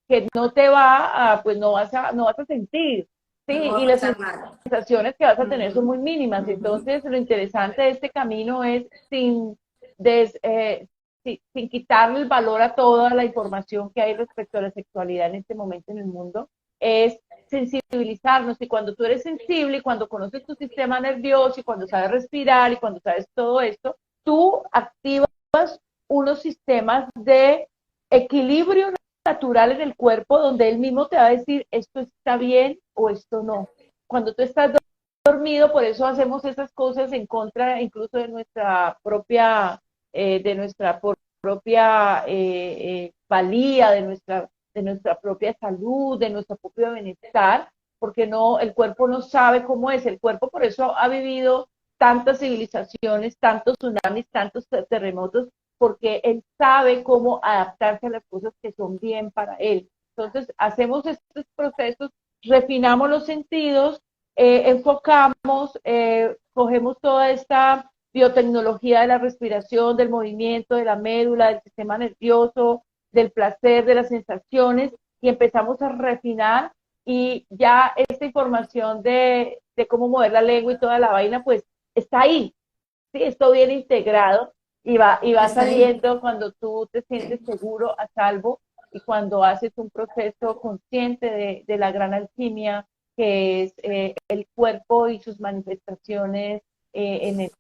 que no te va a, pues no vas a sentir, ¿sí? no va a Y las pasar nada. sensaciones que vas a tener son Ujú, muy mínimas. ujú. Entonces, lo interesante de este camino es des, eh, sin quitarle el valor a toda la información que hay respecto a la sexualidad en este momento en el mundo, es sensibilizarnos. Y cuando tú eres sensible y cuando conoces tu sistema nervioso y cuando sabes respirar y cuando sabes todo esto, tú activas unos sistemas de equilibrio natural en el cuerpo donde él mismo te va a decir esto está bien o esto no. Cuando tú estás dormido, por eso hacemos esas cosas en contra incluso de nuestra propia valía, de nuestra propia salud, de nuestro propio bienestar, porque no, el cuerpo no sabe cómo es, el cuerpo por eso ha vivido tantas civilizaciones, tantos tsunamis, tantos terremotos, porque él sabe cómo adaptarse a las cosas que son bien para él. Entonces, hacemos estos procesos, refinamos los sentidos, enfocamos, cogemos toda esta biotecnología de la respiración, del movimiento, de la médula, del sistema nervioso, del placer, de las sensaciones, y empezamos a refinar y ya esta información de cómo mover la lengua y toda la vaina, pues está ahí, ¿sí? Esto viene integrado y va Está ahí. saliendo cuando tú te sientes Sí. seguro, a salvo, y cuando haces un proceso consciente de la gran alquimia que es el cuerpo y sus manifestaciones en el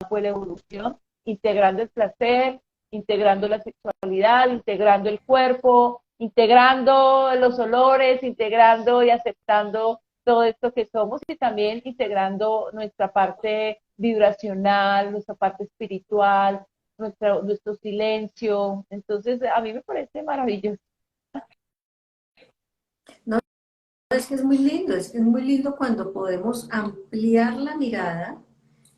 campo de la evolución, integrando el placer, integrando la sexualidad, integrando el cuerpo, integrando los olores, integrando y aceptando todo esto que somos y también integrando nuestra parte vibracional, nuestra parte espiritual, nuestro silencio. Entonces, a mí me parece maravilloso. No, es que es muy lindo, es que es muy lindo cuando podemos ampliar la mirada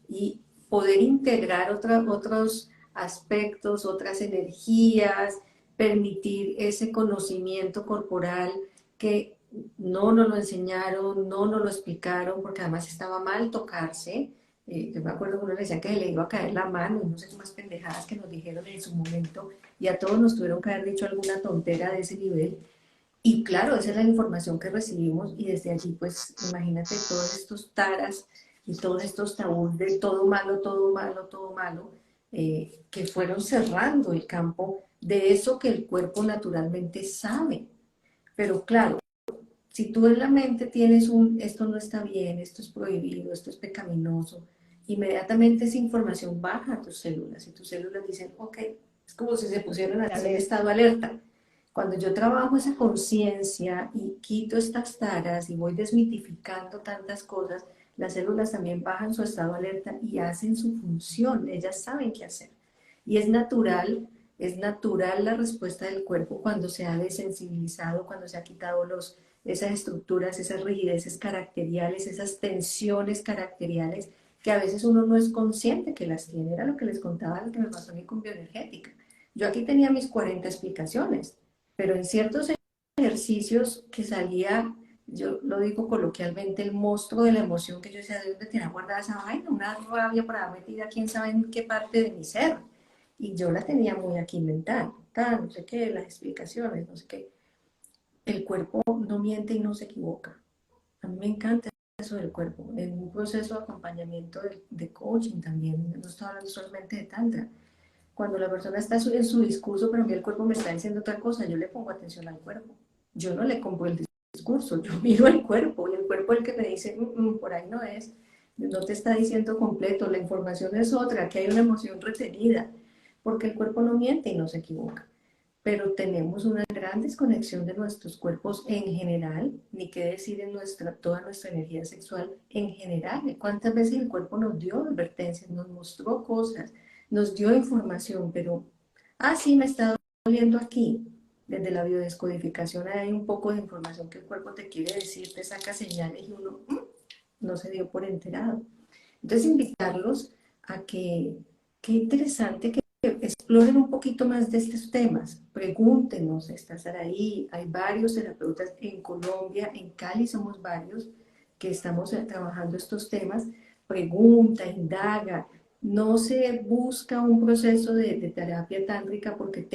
y poder integrar otros aspectos, otras energías, permitir ese conocimiento corporal que no nos lo enseñaron, no nos lo explicaron, porque además estaba mal tocarse. Yo me acuerdo que uno le decía que le iba a caer la mano y no sé qué más pendejadas que nos dijeron en su momento y a todos nos tuvieron que haber dicho alguna tontera de ese nivel. Y claro, esa es la información que recibimos y desde allí, pues imagínate todos estos taras y todos estos tabús de todo malo, todo malo, todo malo, que fueron cerrando el campo de eso que el cuerpo naturalmente sabe. Pero claro, si tú en la mente tienes esto no está bien, esto es prohibido, esto es pecaminoso, inmediatamente esa información baja a tus células y tus células dicen, ok, es como si se pusieran así en estado alerta. Cuando yo trabajo esa conciencia y quito estas taras y voy desmitificando tantas cosas, las células también bajan su estado alerta y hacen su función, ellas saben qué hacer. Y es natural la respuesta del cuerpo cuando se ha desensibilizado, cuando se ha quitado esas estructuras, esas rigideces caracteriales, esas tensiones caracteriales que a veces uno no es consciente que las tiene. Era lo que les contaba, lo que me pasó a mí con bioenergética. Yo aquí tenía mis 40 explicaciones, pero en ciertos ejercicios que salía, yo lo digo coloquialmente, el monstruo de la emoción que yo decía, ¿de dónde tenía guardada esa vaina? Una rabia para haber metida quién sabe en qué parte de mi ser. Y yo la tenía muy aquí mental, tal, no sé qué, las explicaciones, no sé qué. El cuerpo no miente y no se equivoca. A mí me encanta eso del cuerpo. En un proceso de acompañamiento de coaching también, no estoy hablando solamente de tantra. Cuando la persona está en su discurso, pero a mí el cuerpo me está diciendo otra cosa, yo le pongo atención al cuerpo. Yo no le compro el discurso, yo miro el cuerpo y el cuerpo es el que me dice, por ahí no es, no te está diciendo completo, la información es otra, que hay una emoción retenida, porque el cuerpo no miente y no se equivoca. Pero tenemos una gran desconexión de nuestros cuerpos en general, ni qué decir en toda nuestra energía sexual en general. ¿Cuántas veces el cuerpo nos dio advertencias, nos mostró cosas, nos dio información, pero, sí, me está doliendo aquí? Desde la biodescodificación hay un poco de información que el cuerpo te quiere decir, te saca señales y uno no se dio por enterado. Entonces, invitarlos a que, qué interesante que exploren un poquito más de estos temas. Pregúntenos, está Saraí, hay varios terapeutas en Colombia, en Cali somos varios que estamos trabajando estos temas. Pregunta, indaga. No se busca un proceso de terapia tántrica porque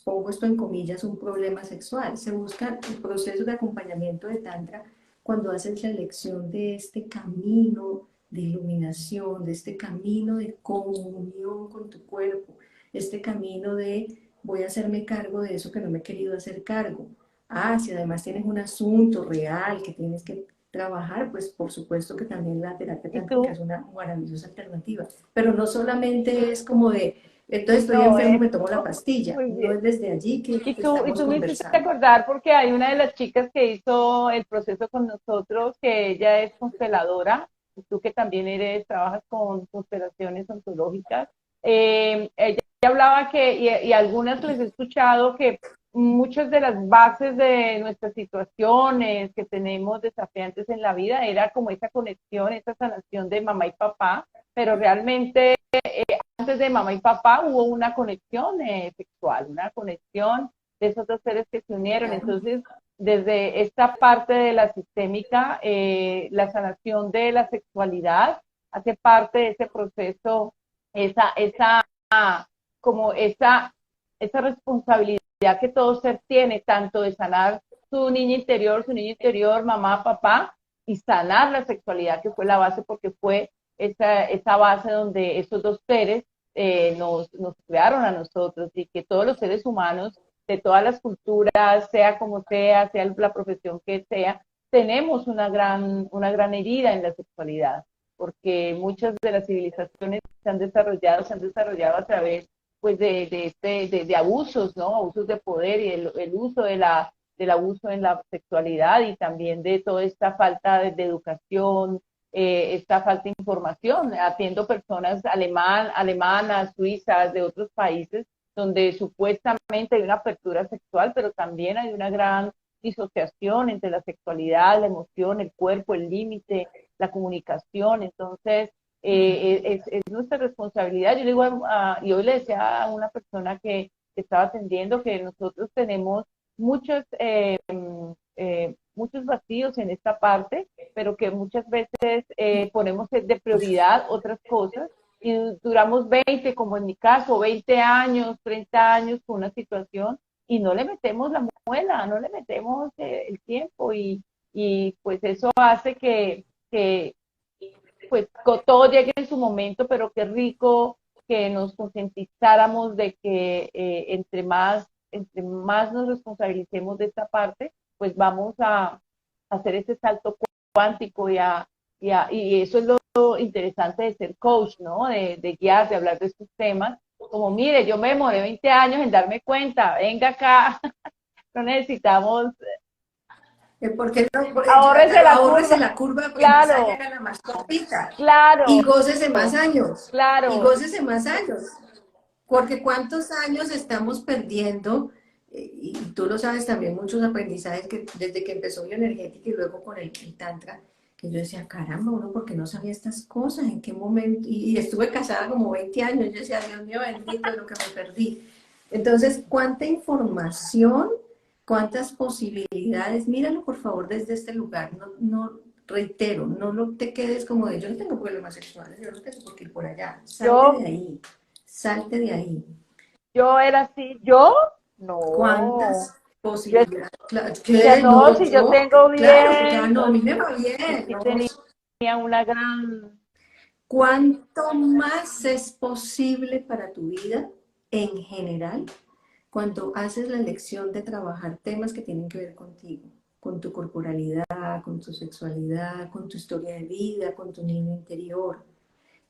pongo esto en comillas, un problema sexual. Se busca el proceso de acompañamiento de tantra cuando haces la elección de este camino de iluminación, de este camino de comunión con tu cuerpo, este camino de voy a hacerme cargo de eso que no me he querido hacer cargo. Si además tienes un asunto real que tienes que trabajar, pues por supuesto que también la terapia Y tántrica tú, es una maravillosa alternativa. Pero no solamente es como de, entonces estoy no, enfermo, me tomo la pastilla. muy No bien. es desde allí que Y estamos tú me hiciste conversando. acordar porque hay una de las chicas que hizo el proceso con nosotros, que ella es consteladora, y tú que también trabajas con constelaciones ontológicas. Ella hablaba y algunas les he escuchado que muchas de las bases de nuestras situaciones que tenemos desafiantes en la vida era como esa conexión, esa sanación de mamá y papá, pero realmente antes de mamá y papá hubo una conexión sexual, una conexión de esos dos seres que se unieron. Claro. Entonces, desde esta parte de la sistémica, la sanación de la sexualidad hace parte de ese proceso, esa, como esa responsabilidad que todo ser tiene, tanto de sanar su niño interior, mamá, papá, y sanar la sexualidad, que fue la base, porque fue esa base donde esos dos seres nos crearon a nosotros, y que todos los seres humanos de todas las culturas, sea como sea la profesión que sea, tenemos una gran herida en la sexualidad, porque muchas de las civilizaciones se han desarrollado a través pues de abusos, ¿no? Abusos de poder y el uso del abuso en la sexualidad, y también de toda esta falta de educación, esta falta de información, atiendo personas alemanas, suizas, de otros países, donde supuestamente hay una apertura sexual, pero también hay una gran disociación entre la sexualidad, la emoción, el cuerpo, el límite, la comunicación. Entonces, es nuestra responsabilidad. Yo le digo, y hoy le decía a una persona que estaba atendiendo, que nosotros tenemos muchos, muchos vacíos en esta parte, pero que muchas veces ponemos de prioridad otras cosas, y duramos 20, como en mi caso, 20 años, 30 años con una situación, y no le metemos la muela, no le metemos el tiempo, y pues eso hace que pues todo llegue en su momento, pero qué rico que nos concientizáramos de que entre más nos responsabilicemos de esta parte, pues vamos a hacer ese salto cuántico, y eso es lo interesante de ser coach, ¿no? De guiar, de hablar de estos temas. Como, mire, yo me demoré 20 años en darme cuenta, venga acá, no necesitamos, ¿Por qué no? ahórrese la Ahórrese curva, la curva y más allá claro, gana más cortita. claro, Y gócese más años. Y claro. gócese más años. Porque cuántos años estamos perdiendo, y tú lo sabes también, muchos aprendizajes que desde que empezó bioenergética y luego con el Tantra, que yo decía, caramba, uno, ¿por qué no sabía estas cosas? ¿En qué momento? Y estuve casada como 20 años, yo decía, Dios mío, bendito de lo que me perdí. Entonces, ¿cuánta información cuántas posibilidades, míralo por favor desde este lugar, reitero, no te quedes como de yo no tengo problemas sexuales, yo no tengo por qué ir por allá, Yo, salte de ahí. yo era así, yo, no, ¿Cuántas yo posibilidades? decía, ¿Qué? no, No, si yo yo, tengo claro, que ya bien, no, a no, mí me va yo bien, sí no. tenía una gran, ¿Cuánto más es posible para tu vida en general cuando haces la elección de trabajar temas que tienen que ver contigo, con tu corporalidad, con tu sexualidad, con tu historia de vida, con tu niño interior?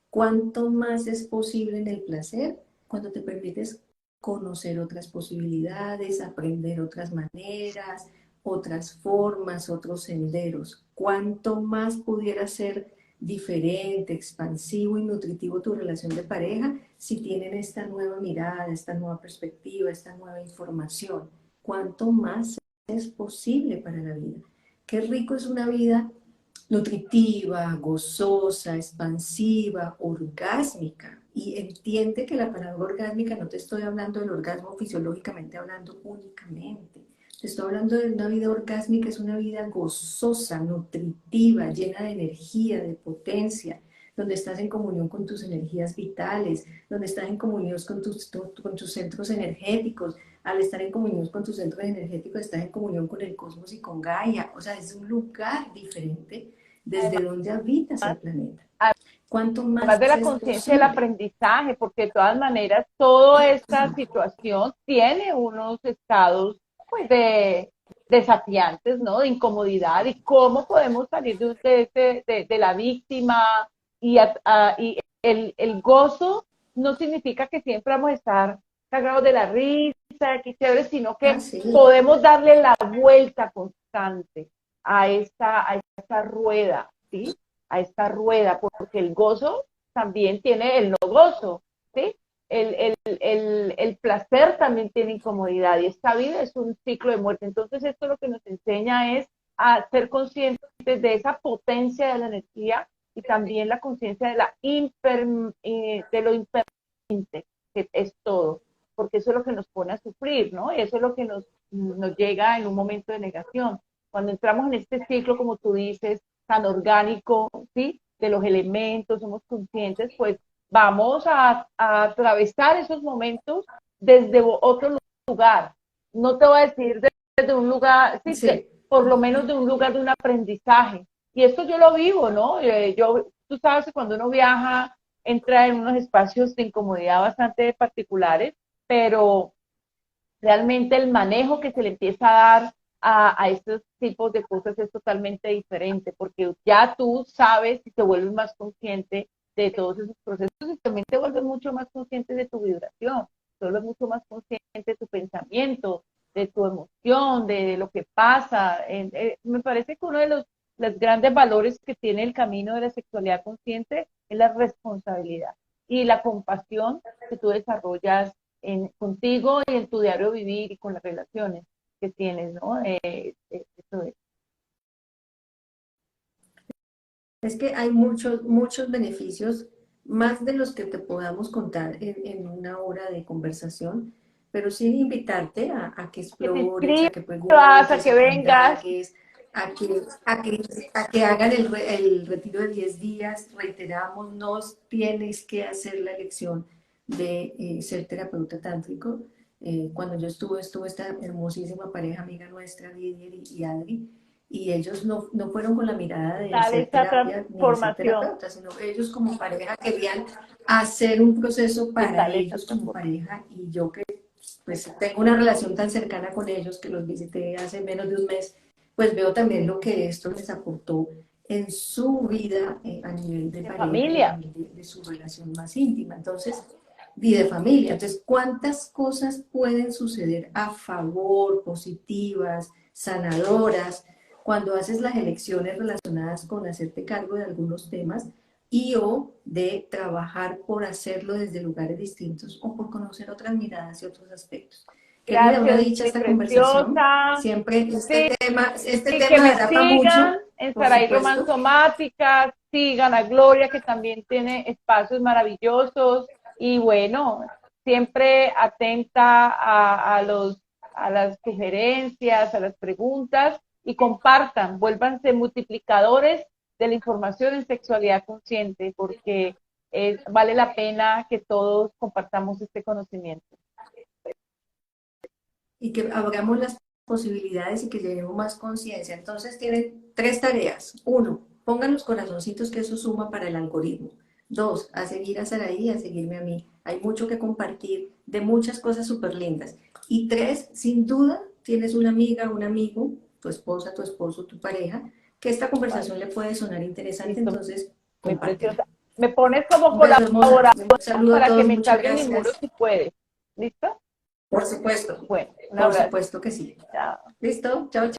¿Cuánto más es posible en el placer cuando te permites conocer otras posibilidades, aprender otras maneras, otras formas, otros senderos? ¿Cuánto más pudiera ser diferente, expansivo y nutritivo tu relación de pareja si tienen esta nueva mirada, esta nueva perspectiva, esta nueva información? ¿Cuánto más es posible para la vida? Qué rico es una vida nutritiva, gozosa, expansiva, orgásmica. Y entiende que la palabra orgásmica no te estoy hablando del orgasmo fisiológicamente hablando únicamente. Te estoy hablando de una vida orgásmica, es una vida gozosa, nutritiva, llena de energía, de potencia, donde estás en comunión con tus energías vitales, donde estás en comunión con tus centros energéticos. Al estar en comunión con tus centros energéticos, estás en comunión con el cosmos y con Gaia. O sea, es un lugar diferente desde donde habitas el planeta. ¿Cuánto además más de la es conciencia del posible? aprendizaje, porque de todas maneras toda esta situación tiene unos estados pues de desafiantes, ¿no? De incomodidad y cómo podemos salir de la víctima y el gozo no significa que siempre vamos a estar cagados de la risa, que chévere, sino Ah, que sí, podemos darle la vuelta constante a esta rueda, ¿sí? A esta rueda, porque el gozo también tiene el no gozo, ¿sí? El placer también tiene incomodidad y esta vida es un ciclo de muerte. Entonces esto lo que nos enseña es a ser conscientes de esa potencia de la energía y también la conciencia de, de lo impermanente, que es todo, porque eso es lo que nos pone a sufrir, ¿no? Y eso es lo que nos llega en un momento de negación. Cuando entramos en este ciclo, como tú dices, tan orgánico, ¿sí? De los elementos, somos conscientes, pues vamos a atravesar esos momentos desde otro lugar. No te voy a decir desde un lugar, sí, sí. por lo menos de un lugar de un aprendizaje. Y esto yo lo vivo, ¿no? Tú sabes que cuando uno viaja, entra en unos espacios de incomodidad bastante particulares, pero realmente el manejo que se le empieza a dar a estos tipos de cosas es totalmente diferente, porque ya tú sabes y te vuelves más consciente de todos esos procesos y también te vuelves mucho más consciente de tu vibración, te vuelves mucho más consciente de tu pensamiento, de tu emoción, de lo que pasa. Me parece que uno de los grandes valores que tiene el camino de la sexualidad consciente es la responsabilidad y la compasión que tú desarrollas contigo y en tu diario vivir y con las relaciones que tienes, ¿no? Eso es. Es que hay muchos, muchos beneficios, más de los que te podamos contar en una hora de conversación, pero sí invitarte a que Que te explores, a que inscribas, a preguntes, que a que vengas. indagues, a que hagan el retiro de 10 días. Reiteramos, no tienes que hacer la elección de ser terapeuta tántrico. Cuando yo estuve esta hermosísima pareja amiga nuestra, Lidia y Adri, y ellos no fueron con la mirada de Dar hacer esa terapia ni de ser transformación. terapeutas, sino ellos como pareja querían hacer un proceso para Total, esa ellos como transformación. pareja, y yo que pues tengo una relación tan cercana con ellos, que los visité hace menos de un mes, pues veo también lo que esto les aportó en su vida, a nivel de De pareja y a familia. nivel de su relación más íntima. Entonces, y de familia. Entonces, ¿cuántas cosas pueden suceder a favor, positivas, sanadoras, cuando haces las elecciones relacionadas con hacerte cargo de algunos temas y o de trabajar por hacerlo desde lugares distintos o por conocer otras miradas y otros aspectos? Querida, una Gracias, dicha mi esta conversación. preciosa. Siempre Sí, este y que tema me da para sigan mucho, en por Saray supuesto. Romanzomática, sigan a Gloria, que también tiene espacios maravillosos. Y bueno, siempre atenta a las sugerencias, a las preguntas y compartan, vuélvanse multiplicadores de la información en sexualidad consciente, porque vale la pena que todos compartamos este conocimiento. Y que abramos las posibilidades y que llevemos más conciencia. Entonces tienen 3 tareas. 1, pongan los corazoncitos que eso suma para el algoritmo. 2, a seguir a Saraí y a seguirme a mí. Hay mucho que compartir de muchas cosas súper lindas. Y 3, sin duda, tienes una amiga, un amigo, tu esposa, tu esposo, tu pareja, que esta Vale, conversación le puede sonar interesante, listo, entonces muy compártela. preciosa. Me pones como Un beso hermosa. colaboradora Un saludo a para que todos, me muchas carguen mi muro gracias. si puedes. ¿Listo? Por supuesto, Bueno, un por abrazo. supuesto que sí. Chao. ¿Listo? Chao, chao.